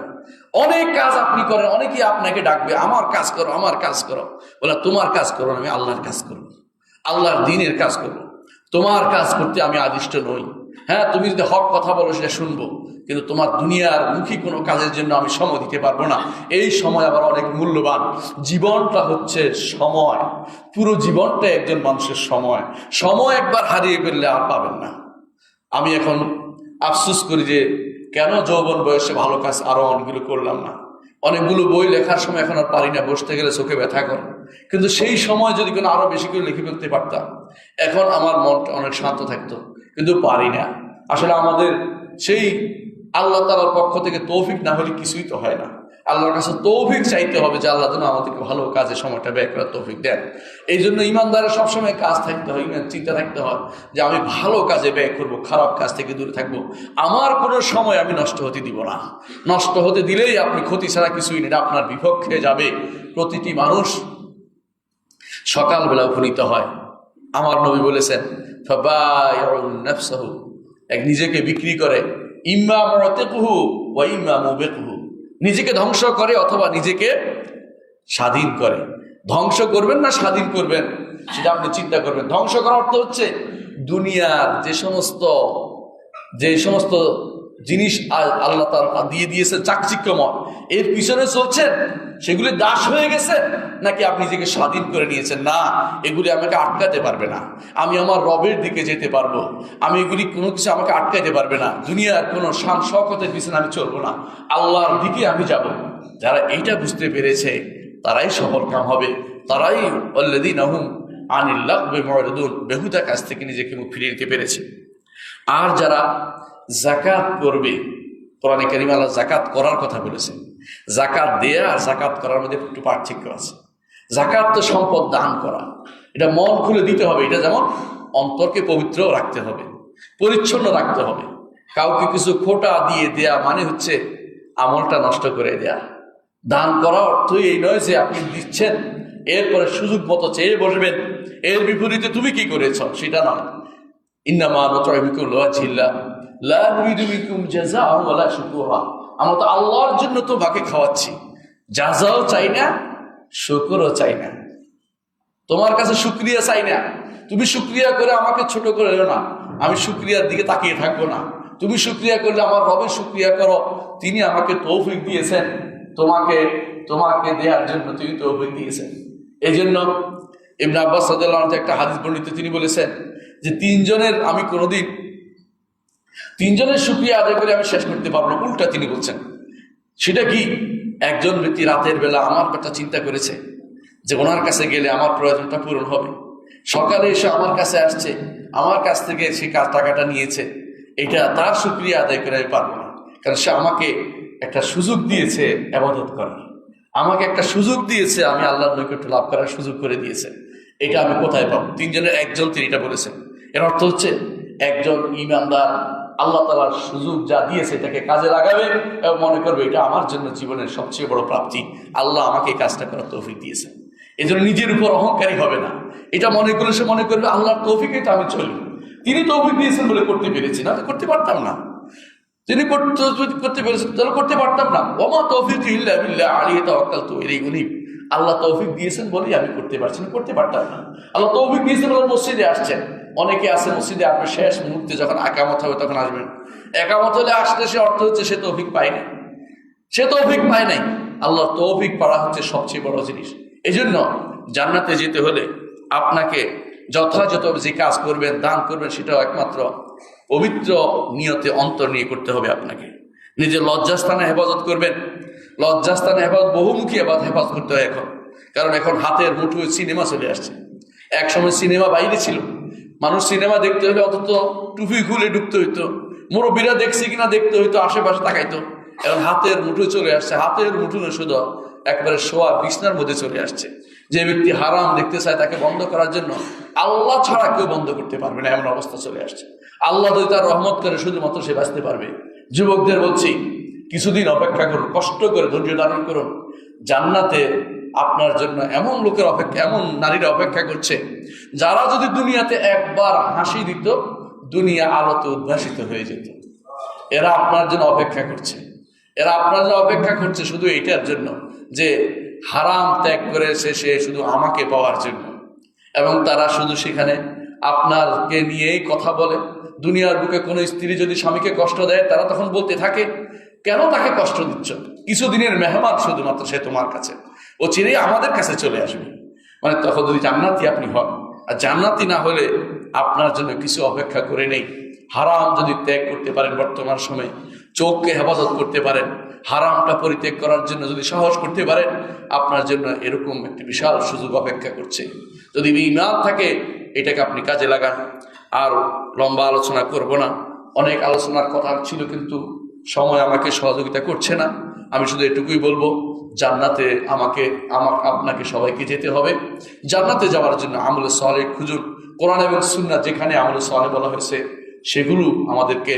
S1: অনেক কাজ আপনি করেন, অনেকেই আপনাকে ডাকবে, আমার কাজ করো, আমার কাজ করো। বলে তোমার কাজ করো, আমি আল্লাহর কাজ করবো। আল্লাহর দ্বীনের কাজ করব। তোমার কাজ করতে আমি আদিষ্ট নই। হ্যাঁ, তুমি যদি হক কথা বলো সেটা শুনবো, কিন্তু তোমার দুনিয়ার মুখী কোনো কাজের জন্য আমি সময় দিতে পারবো না। এই সময় আবার অনেক মূল্যবান। জীবনটা হচ্ছে সময়, পুরো জীবনটা একজন মানুষের সময়। সময় একবার হারিয়ে ফেললে আর পাবেন না। আমি এখন আফসোস করি যে কেন যৌবন বয়সে ভালো কাজ আরো অনেকগুলো করলাম না। অনেকগুলো বই লেখার সময় এখন আর পারি না, বসতে গেলে চোখে ব্যথা করে। কিন্তু সেই সময় যদি কোনো আরো বেশি করে লিখে ফেলতে পারতাম, এখন আমার মনটা অনেক শান্ত থাকতো, কিন্তু পারি না। আসলে আমাদের সেই আল্লাহ তাআলার পক্ষ থেকে তৌফিক না হলে কিছুই তো হয় না। আল্লাহর কাছে তৌফিক চাইতে হবে যে আল্লাহ যেন আমাদেরকে ভালো কাজে সময়টা ব্যয় করার তৌফিক দেন। এই জন্য ইমানদারের সবসময় কাজ থাকতে হয়, চিন্তা থাকতে হয় যে আমি ভালো কাজে ব্যয় করব, খারাপ কাজ থেকে দূরে থাকবো। আমার কোনো সময় আমি নষ্ট হতে দিব না। নষ্ট হতে দিলেই আপনি ক্ষতি ছাড়া কিছুই নেই, আপনার বিপক্ষে যাবে। প্রতিটি মানুষ সকালবেলা উপনীত হয়। আমার নবী বলেছেন, ফাবায়ুন নাফসাহু, এক নিজেকে বিক্রি করে, ইম্মা মুতিকুহু ওয়া ইম্মা মুবিকুহু, নিজেকে ধ্বংস করে অথবা নিজেকে স্বাধীন করে। ধ্বংস করবেন না স্বাধীন করবেন সেটা আপনি চিন্তা করবেন। ধ্বংস করার অর্থ হচ্ছে দুনিয়ার যে সমস্ত জিনিস আল্লাহ তাআলা দিয়ে দিয়েছে চাকচিক্যময়, এর পিছনে চলছেন, সেগুলি দাস হয়ে গেছে, নাকি আপনি নিজেকে স্বাধীন করে নিয়েছেন? না, এগুলি আমাকে আটকাতে পারবে না। আমি আমার রবের দিকে যেতে পারবো। আমি এগুলি কোনো কিছু আমাকে আটকাতে পারবে না। দুনিয়ার কোনো শান শওকতের পিছনে আমি চলবো না, আল্লাহর দিকে আমি যাব। যারা এইটা বুঝতে পেরেছে তারাই সফলকাম হবে, তারাই আল্লাযীনা হুম আনিল লাগবি মুরিদুন, বেহুদা কাজ থেকে নিজেকে মুখ ফিরিয়ে নিতে পেরেছে। আর যারা যাকাত করবে, কোরআনে কারীমে আল্লাহ যাকাত করার কথা বলেছেন। যাকাত দেয়া আর যাকাত করার মধ্যে একটু পার্থক্য আছে। যাকাত তো সম্পদ দান করা, এটা মন খুলে দিতে হবে। এটা যেমন অন্তরকে পবিত্র রাখতে হবে, পরিচ্ছন্ন রাখতে হবে। কাউকে কিছু খোটা দিয়ে দেয়া মানে হচ্ছে আমলটা নষ্ট করে দেয়া। দান করা অর্থই এই নয় যে আপনি দিচ্ছেন এরপরে সুযোগ মতো চেয়ে বসবেন, এর বিপরীতে তুমি কি করেছ সেটা নয়। ইন্নামা নুতঈমুকুম লিওয়াজহিল্লাহ লা নুরিদু মিনকুম জাযাআন ওয়ালা শুকুরা, আমরা তো আল্লাহর জন্য তোমাকে খাওয়াচ্ছি, জাযাও চাই না, শুকরও চাই না, তোমার কাছে শুকরিয়া চাই না। তুমি শুকরিয়া করে আমাকে ছোট করে এলো না, আমি শুকরিয়ার দিকে তাকিয়ে থাকবো না। তুমি শুকরিয়া করলে আমার রবের শুকরিয়া করো, তিনি আমাকে তৌফিক দিয়েছেন, তোমাকে দেওয়ার জন্য তিনি তৌফিক দিয়েছেন। এই জন্য ইবনে আব্বাস রাদিয়াল্লাহু আনহু একটা হাদিস বর্ণিত, তিনি বলেছেন যে আমি কোনোদিন তিনজনের শুকরিয়া আদায় করে আমি শেষ করতে পারবো না। উল্টা তিনি বলছেন, সেটা কি? একজন ব্যক্তি রাতের বেলা আমার কথা চিন্তা করেছে যে ওনার কাছে গেলে আমার প্রয়োজনটা পূরণ হবে, সকালে এসে আমার কাছে আসছে, আমার কাছ থেকে সে টাকাটা নিয়েছে, এটা তার শুকরিয়া আদায় করে আমি পারবো না। কারণ সে আমাকে একটা সুযোগ দিয়েছে ইবাদত করার, আমাকে একটা সুযোগ দিয়েছে, আমি আল্লাহর নৈকট্য লাভ করার সুযোগ করে দিয়েছে। এটা আমি কোথায় পাবো? তিনজনের একজন তিনি এটা বলেছেন। এর অর্থ হচ্ছে একজন ঈমানদার আল্লাহ তাআলার সুযোগ যা দিয়েছে এটাকে কাজে লাগাবে এবং মনে করবে এটা আমার জন্য জীবনের সবচেয়ে বড় প্রাপ্তি, আল্লাহ আমাকে এই কাজটা করার তৌফিক দিয়েছে। এই জন্য নিজের উপর অহংকারী হবে না। এটা মনে করলে সে মনে করবে আল্লাহর তৌফিকে তো আমি চলি, তিনি তৌফিক দিয়েছেন বলে করতে পেরেছি, না তো করতে পারতাম না। তিনি করতে পেরেছেন তাহলে করতে পারতাম না। ওমা তৌফিক ইল্লা বিল্লাহ আলাইহি তাওয়াক্কালতু ইলাইহি উনীব, আল্লাহ তৌফিক দিয়েছেন বলেই আমি করতে পারছি না, করতে পারতাম না। আল্লাহ তৌফিক দিয়েছেন বলে মসজিদে আসছেন। অনেকে আছে মসজিদে আপনি শেষ মুহূর্তে যখন একামত হবে তখন আসবেন। একামত হলে আসলে সে অর্থ হচ্ছে সে তৌফিক পায় না, সে তৌফিক পায় নাই। আল্লাহ তৌফিক পাওয়া হচ্ছে সবচেয়ে বড় জিনিস। এই জন্য জান্নাতে যেতে হলে আপনাকে যথাযথ যে কাজ করবেন, দান করবেন, সেটাও একমাত্র পবিত্র নিয়তে অন্তর নিয়ে করতে হবে। আপনাকে নিজের লজ্জাস্থানে হেফাজত করবেন। লজ্জাস্থানে হেফাজত বহুমুখী হেফাজত করতে হয় এখন, কারণ এখন হাতের মুঠোয় সিনেমা চলে আসছে। এক সময় সিনেমা বাইরে ছিল, মানুষ সিনেমা দেখতে হলে অন্তত টুপি খুলে ঢুকতে হইতো, মুরব্বীরা দেখছে কিনা দেখতে হইতো, আশেপাশে তাকাইতো। এখন হাতের মুঠোয় চলে আসছে, হাতের মুঠোয় শুধু একবারে শোয়া বিছনার মধ্যে চলে আসছে। যে ব্যক্তি হারাম দেখতে চায় তাকে বন্ধ করার জন্য আল্লাহ ছাড়া কেউ বন্ধ করতে পারবে না, এমন অবস্থা চলে আসছে। আল্লাহ যদি তার রহমত করে শুধুমাত্র সে বাঁচতে পারবে। যুবকদের বলছি, কিছুদিন অপেক্ষা করুন, কষ্ট করে ধৈর্য ধারণ করুন। জান্নাতে আপনার জন্য এমন লোকের অপেক্ষা, এমন নারীরা অপেক্ষা করছে, যারা যদি দুনিয়াতে একবার হাসি দিত দুনিয়া আলোতে উদ্ভাসিত হয়ে যেত। এরা আপনার জন্য অপেক্ষা করছে, এরা আপনার জন্য অপেক্ষা করছে শুধু এইটার জন্য যে হারাম ত্যাগ করেছে সে শুধু আমাকে পাওয়ার জন্য। এবং তারা শুধু সেখানে আপনারকে নিয়েই কথা বলে। দুনিয়ার বুকে কোনো স্ত্রী যদি স্বামীকে কষ্ট দেয়, তারা তখন বলতে থাকে, কেন তাকে কষ্ট দিচ্ছ? কিছুদিনের মেহমান শুধুমাত্র সে তোমার কাছে, ও চিরেই আমাদের কাছে চলে আসবে। মানে তখন যদি জান্নাতি আপনি হন, আর জান্নাতি না হলে আপনার জন্য কিছু অপেক্ষা করে নেই। হারাম যদি ত্যাগ করতে পারেন, বর্তমান সময়ে চোখকে হেফাজত করতে পারেন, হারামটা পরিত্যাগ করার জন্য যদি সাহস করতে পারেন, আপনার জন্য এরকম একটি বিশাল সুযোগ অপেক্ষা করছে। যদি ঈমান থাকে, এটাকে আপনি কাজে লাগান। আর লম্বা আলোচনা করব না, অনেক আলোচনার কথা ছিল, কিন্তু সময় আমাকে সহযোগিতা করছে না। আমি শুধু এটুকুই বলবো, জান্নাতে আপনাকে সবাইকে যেতে হবে। জান্নাতে যাওয়ার জন্য আমলে সালেহ খুঁজুন। কোরআন এবং সুন্নাহ যেখানে আমলে সালেহ বলা হয়েছে, সেগুলো আমাদেরকে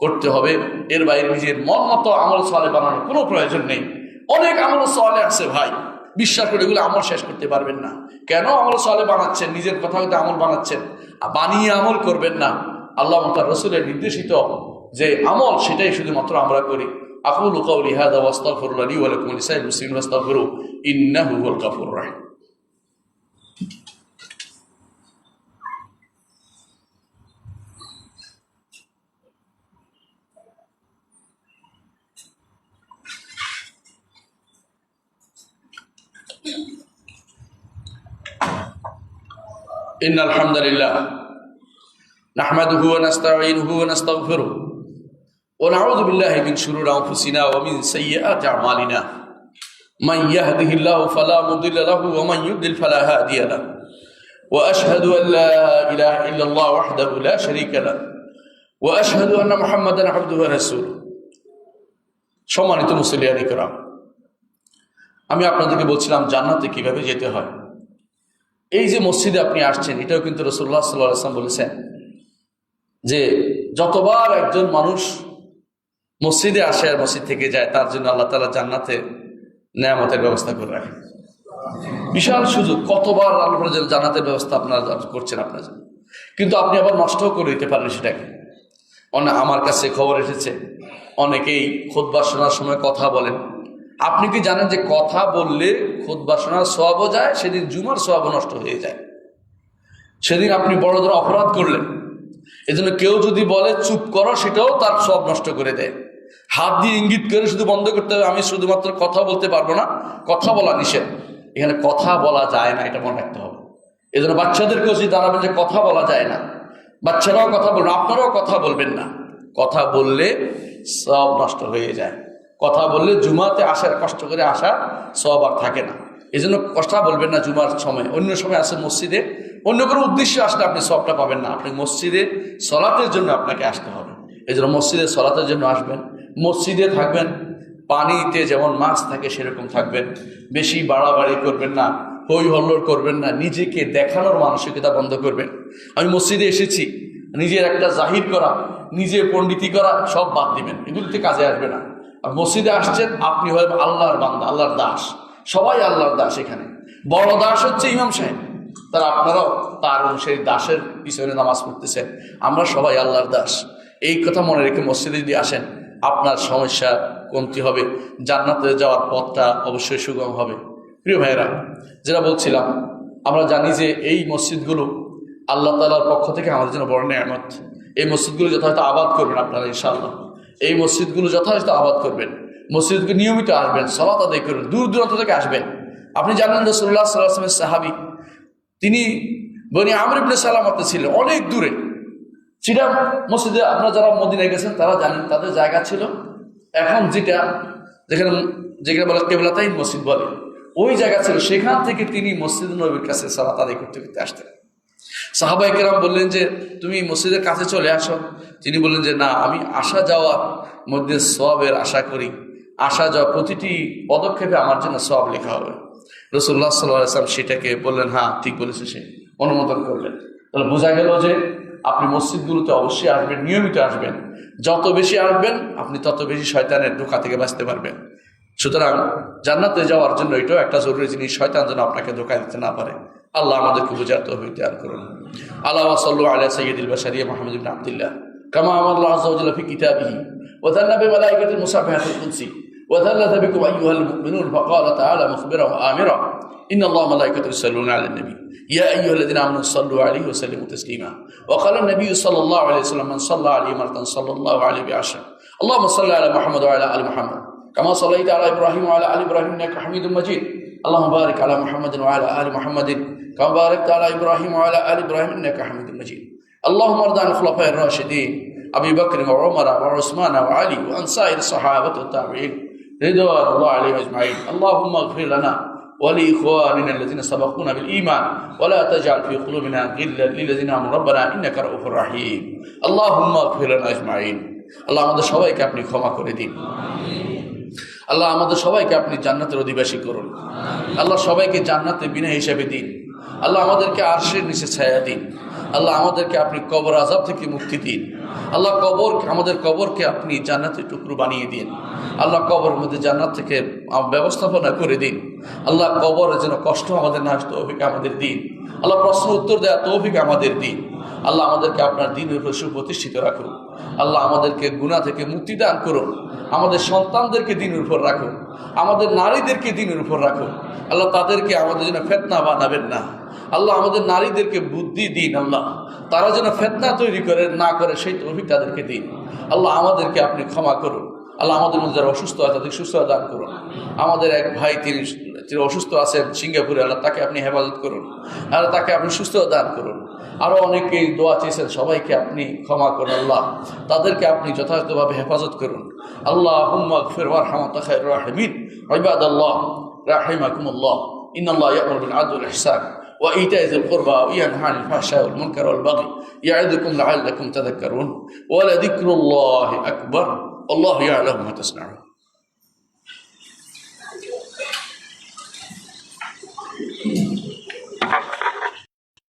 S1: করতে হবে। এর বাইরে নিজের মন মতো আমল সালেহ বানানোর কোনো প্রয়োজন নেই। অনেক আমল সালেহ আছে ভাই, বিশ্বাস করে এগুলো আমল শেষ করতে পারবেন না। কেন আমল সালেহ বানাচ্ছেন? নিজের কথা হতে আমল বানাচ্ছেন, বানিয়ে আমল করবেন না। আল্লাহ তার রাসূলের নির্দেশিত যে আমল, সেটাই শুধুমাত্র আমরা করি। আকুলু কাউলি হাযা ওয়া আস্তাগফিরুল্লাহ লি ওয়া লাকুম ওয়া লিসাইরিল মুসলিমিন ফাস্তাগফিরুহু ইন্নাহু হুয়াল গাফুরুর রাহিম। ইন্নাল হামদালিল্লাহ নাহমাদুহু ওয়া নাস্তাঈনুহু ওয়া নাস্তাগফিরুহু ওয়া নাউযু বিল্লাহি মিন শুরুরি আনফুসিনা ওয়া মিন সাইয়্যাতি আ'মালিনা মান ইয়াহদিহিল্লাহু ফালা মুদিল্লা লাহু ওয়া মান ইউদ্লিল ফালা হাদিয়া লাহু ওয়া আশহাদু আন লা ইলাহা ইল্লাল্লাহ ওয়াহদাহু লা শারীকা লাহু ওয়া আশহাদু আন্না মুহাম্মাদান আবদুহু ওয়া রাসূলুহু। সম্মানিত মুসলিয়ান ইকরাম, আমি আপনাদেরকে বলছিলাম জান্নাতে কিভাবে যেতে হয়। এই যে মসজিদে আপনি আসছেন, এটাও কিন্তু রাসূলুল্লাহ সাল্লাল্লাহু আলাইহি ওয়াসাল্লাম বলেছেন যে যতবার একজন মানুষ মসজিদে আসে আর মসজিদ থেকে যায়, তার জন্য আল্লাহ তাআলা জান্নাতে নেয়ামতের ব্যবস্থা করে রাখেন। বিশাল সুযোগ, কতবার আল্লাহ জান্নাতের ব্যবস্থা আপনারা করছেন আপনার জন্য, কিন্তু আপনি আবার নষ্টও করে দিতে পারেন সেটাকে। আমার কাছে খবর এসেছে, অনেকেই খুতবা শোনার সময় কথা বলেন। আপনি কি জানেন যে কথা বললে খুতবা শোনার সওয়াবও যায়, সেদিন জুমার সওয়াবও নষ্ট হয়ে যায়। সেদিন আপনি বড় ধরনের অপরাধ করলেন। এজন্য কেউ যদি বলে চুপ করো, সেটাও তার সব নষ্ট করে দেয়। হাত দিয়ে ইঙ্গিত করে শুধু বন্ধ করতে হবে, আমি শুধুমাত্র কথা বলতে পারবো না, কথা বলা নিষেধ। এখানে কথা বলা যায় না, এটা মনে রাখতে হবে। এজন্য বাচ্চাদেরকেও যদি দাঁড়াবেন যে কথা বলা যায় না, বাচ্চারাও কথা বলবেন, আপনারাও কথা বলবেন না। কথা বললে সব নষ্ট হয়ে যায়। কথা বললে জুমাতে আসার, কষ্ট করে আসা সব আর থাকে না। এই জন্য কথা বলবেন না জুমার সময়। অন্য সময় আসেন মসজিদে, অন্য কোনো উদ্দেশ্যে আসলে আপনি সবটা পাবেন না। আপনি মসজিদে সলাতের জন্য আপনাকে আসতে হবে। এই জন্য মসজিদে সলাতের জন্য আসবেন, মসজিদে থাকবেন। পানিতে যেমন মাছ থাকে সেরকম থাকবেন। বেশি বাড়াবাড়ি করবেন না, হই হল্লোড় করবেন না, নিজেকে দেখানোর মানসিকতা বন্ধ করবেন। আমি মসজিদে এসেছি, নিজের একটা জাহির করা, নিজে পণ্ডিতি করা সব বাদ দিবেন, এগুলিতে কাজে আসবে না। আর মসজিদে আসছেন, আপনি হবেন আল্লাহর বান্দা, আল্লাহর দাস। সবাই আল্লাহর দাস। এখানে বড় দাস হচ্ছে ইমাম সাহেব, তারা আপনারাও তার সেই দাসের পিছনে নামাজ পড়তেছেন। আমরা সবাই আল্লাহর দাস। এই কথা মনে রেখে মসজিদে যদি আসেন, আপনার সমস্যা কমতি হবে, জান্নাতে যাওয়ার পথটা অবশ্যই সুগম হবে। প্রিয় ভাইয়েরা, যেটা বলছিলাম, আমরা জানি যে এই মসজিদগুলো আল্লাহ তাআলার পক্ষ থেকে আমাদের জন্য বড় নেয়ামত। এই মসজিদগুলো যথাযথ আবাদ করবেন আপনারা ইনশাআল্লাহ। এই মসজিদগুলো যথাযথ আবাদ করবেন, মসজিদকে নিয়মিত আসবেন, সালাত আদায় করবেন, দূর দূরান্ত থেকে আসবেন। আপনি জানেন রাসূলুল্লাহ সাল্লাল্লাহু আলাইহি ওয়াসাল্লামের সাহাবী, তিনি বনি আমর ইবনে সালামাতে ছিলেন, অনেক দূরে। সেটা মসজিদে, আপনারা যারা মদিনায় গেছেন তারা জানেন, তাদের জায়গা ছিল এখন যেখানে বলে কিবলাতাইন মসজিদ বলে, ওই জায়গা ছিল। সেখান থেকে তিনি মসজিদ নববীর কাছে সালাত আদায় করতে করতে আসতেন। সাহাবায়ে কেরাম বললেন যে তুমি মসজিদের কাছে চলে আসো। তিনি বললেন যে না, আমি আসা যাওয়ার মধ্যে সওয়াবের আশা করি, আসা যাওয়া প্রতিটি পদক্ষেপে আমার জন্য সওয়াব লেখা হবে। রাসূলুল্লাহ সাল্লাল্লাহু আলাইহি ওয়াসাল্লাম সেটাকে বললেন, হ্যাঁ ঠিক বলেছে, সে অনুমোদন করলেন। তাহলে বোঝা গেল যে আপনি মসজিদগুলোতে অবশ্যই আসবেন, নিয়মিত আসবেন। যত বেশি আসবেন আপনি তত বেশি শয়তানের ধোঁকা থেকে বাঁচতে পারবেন। সুতরাং জান্নাতে যাওয়ার জন্য এটাও একটা জরুরি জিনিস, শয়তান যেন আপনাকে ধোঁকা দিতে না পারে। আল্লাহ আমাদেরকে বুঝার তৌফিক দান করুন। আল্লাহ সাল্লু আলা সাইয়্যিদিল বাশারিয়া মুহাম্মদ ইবনে আব্দুল্লাহ কামা আমাল্লাহু আযজা ওয়া জাল্লা ফি কিতাবিহি ওয়া যান্না বি মালাইকাতিল মুসাববিহাতিল কুদসি ওয়া যাল্লা বিকুম আইয়ুহাল মুমিনুন ফাকালা তাআলা মুখবিরান ওয়া আমিরা ইন্নাল্লাহা ওয়া মালাইকাতাহু ইউসাল্লুনা আলান নবী ইয়া আইয়ুহাল্লাযীনা আমানু সাল্লু আলাইহি ওয়া সাল্লিমু তাসলিমা ওয়া ক্বালা আন-নবী সাল্লাল্লাহু আলাইহি ওয়াসাল্লাম মান সাল্লা আলাইহি মাররাতান সাল্লাল্লাহু আলাইহি বিআশরা আল্লাহুম্মা সাল্লি আলা মুহাম্মাদ ওয়া আলা আলি মুহাম্মাদ কামা সাল্লাইতা আলা ইব্রাহিম ওয়া আলা আলি ইব্রাহিম ইন্নাকা হামিদুম মাজিদ আল্লাহুম্মা বারিক আলা মুহাম্মাদিন ওয়া আলা আলি মুহাম্মাদিন কামা বারাকতা আলা ইব্রাহিম ওয়া আলা আলি ইব্রাহিম ইন্নাকা হামিদুম মাজিদ আল্লাহুম্মা আরদি আন খুলাফায়ে রাশিদিন আবী বকর ওয়া উমর ওয়া উসমান ওয়া আলী ওয়া আন সাইর সাহাবাতি ওয়া তাবিঈন রিদওয়ানুল্লাহি আলাইহিম আজমাইন আল্লাহুম্মা ইগফির লানা ولإخواننا الذين سبقونا بالإيمان ولا تجعل في قلوبنا غلا للذين آمنوا ربنا إنك رؤوف رحيم اللهم اغفر لنا أجمعين আল্লাহ আমাদের সবাইকে আপনি ক্ষমা করে দিন আল্লাহ আমাদের সবাইকে আপনি জান্নাতের অধিবাসী করুন আল্লাহ সবাইকে জান্নাতে বিনা হিসাবে দিন আল্লাহ আমাদেরকে আরশের নিচে ছায়া দিন আল্লাহ আমাদেরকে আপনি কবর আযাব থেকে মুক্তি দিন আল্লাহ আমাদের কবরকে আপনি জান্নাতের টুকরো বানিয়ে দিন আল্লাহ কবরের মধ্যে জান্নাত থেকে ব্যবস্থাপনা করে দিন আল্লাহ কবরের যেন কষ্ট আমাদের না আসে তৌফিক আমাদের দিন আল্লাহ প্রশ্ন উত্তর দেওয়া তৌফিক আমাদের দিন আল্লাহ আমাদেরকে আপনার দ্বীনের উপর সুপ্রতিষ্ঠিত রাখুন আল্লাহ আমাদেরকে গুনাহ থেকে মুক্তি দান করুন আমাদের সন্তানদেরকে দ্বীনের উপর রাখুন আমাদের নারীদেরকে দ্বীনের উপর রাখুন আল্লাহ তাদেরকে আমাদের জন্য ফিতনা বানাবেন না আল্লাহ আমাদের নারীদেরকে বুদ্ধি দিন আল্লাহ তারা যেন ফিতনা তৈরি না করে সেই তৌফিক তাদেরকে দিন আল্লাহ আমাদেরকে আপনি ক্ষমা করুন আল্লাহ আমাদের মধ্যে যারা অসুস্থ আছে তাদের সুস্থতা দান করুন আমাদের এক ভাই তিনি অসুস্থ আছেন সিঙ্গাপুরে আল্লাহ তাকে আপনি হেফাজত করুন আল্লাহ তাকে আপনি সুস্থতা দান করুন আরও অনেকেই দোয়া চেয়েছেন সবাইকে আপনি ক্ষমা করুন আল্লাহ তাদেরকে আপনি যথাযথভাবে হেফাজত করুন আল্লাহুম্মা ইগফির ওয়ারহাম ওয়া আনতা খায়রুর রাহিমিন ইবাদাল্লাহ রাহিমাকুমুল্লাহ ইন্নাল্লাহা ইয়া'মুরু বিল আদলি ওয়াল ইহসান وإيتاء ذي القربى وينهى عن الفحشاء والمنكر والبغي يعظكم لعلكم تذكرون ولذكر الله أكبر والله يعلم ما تصنعون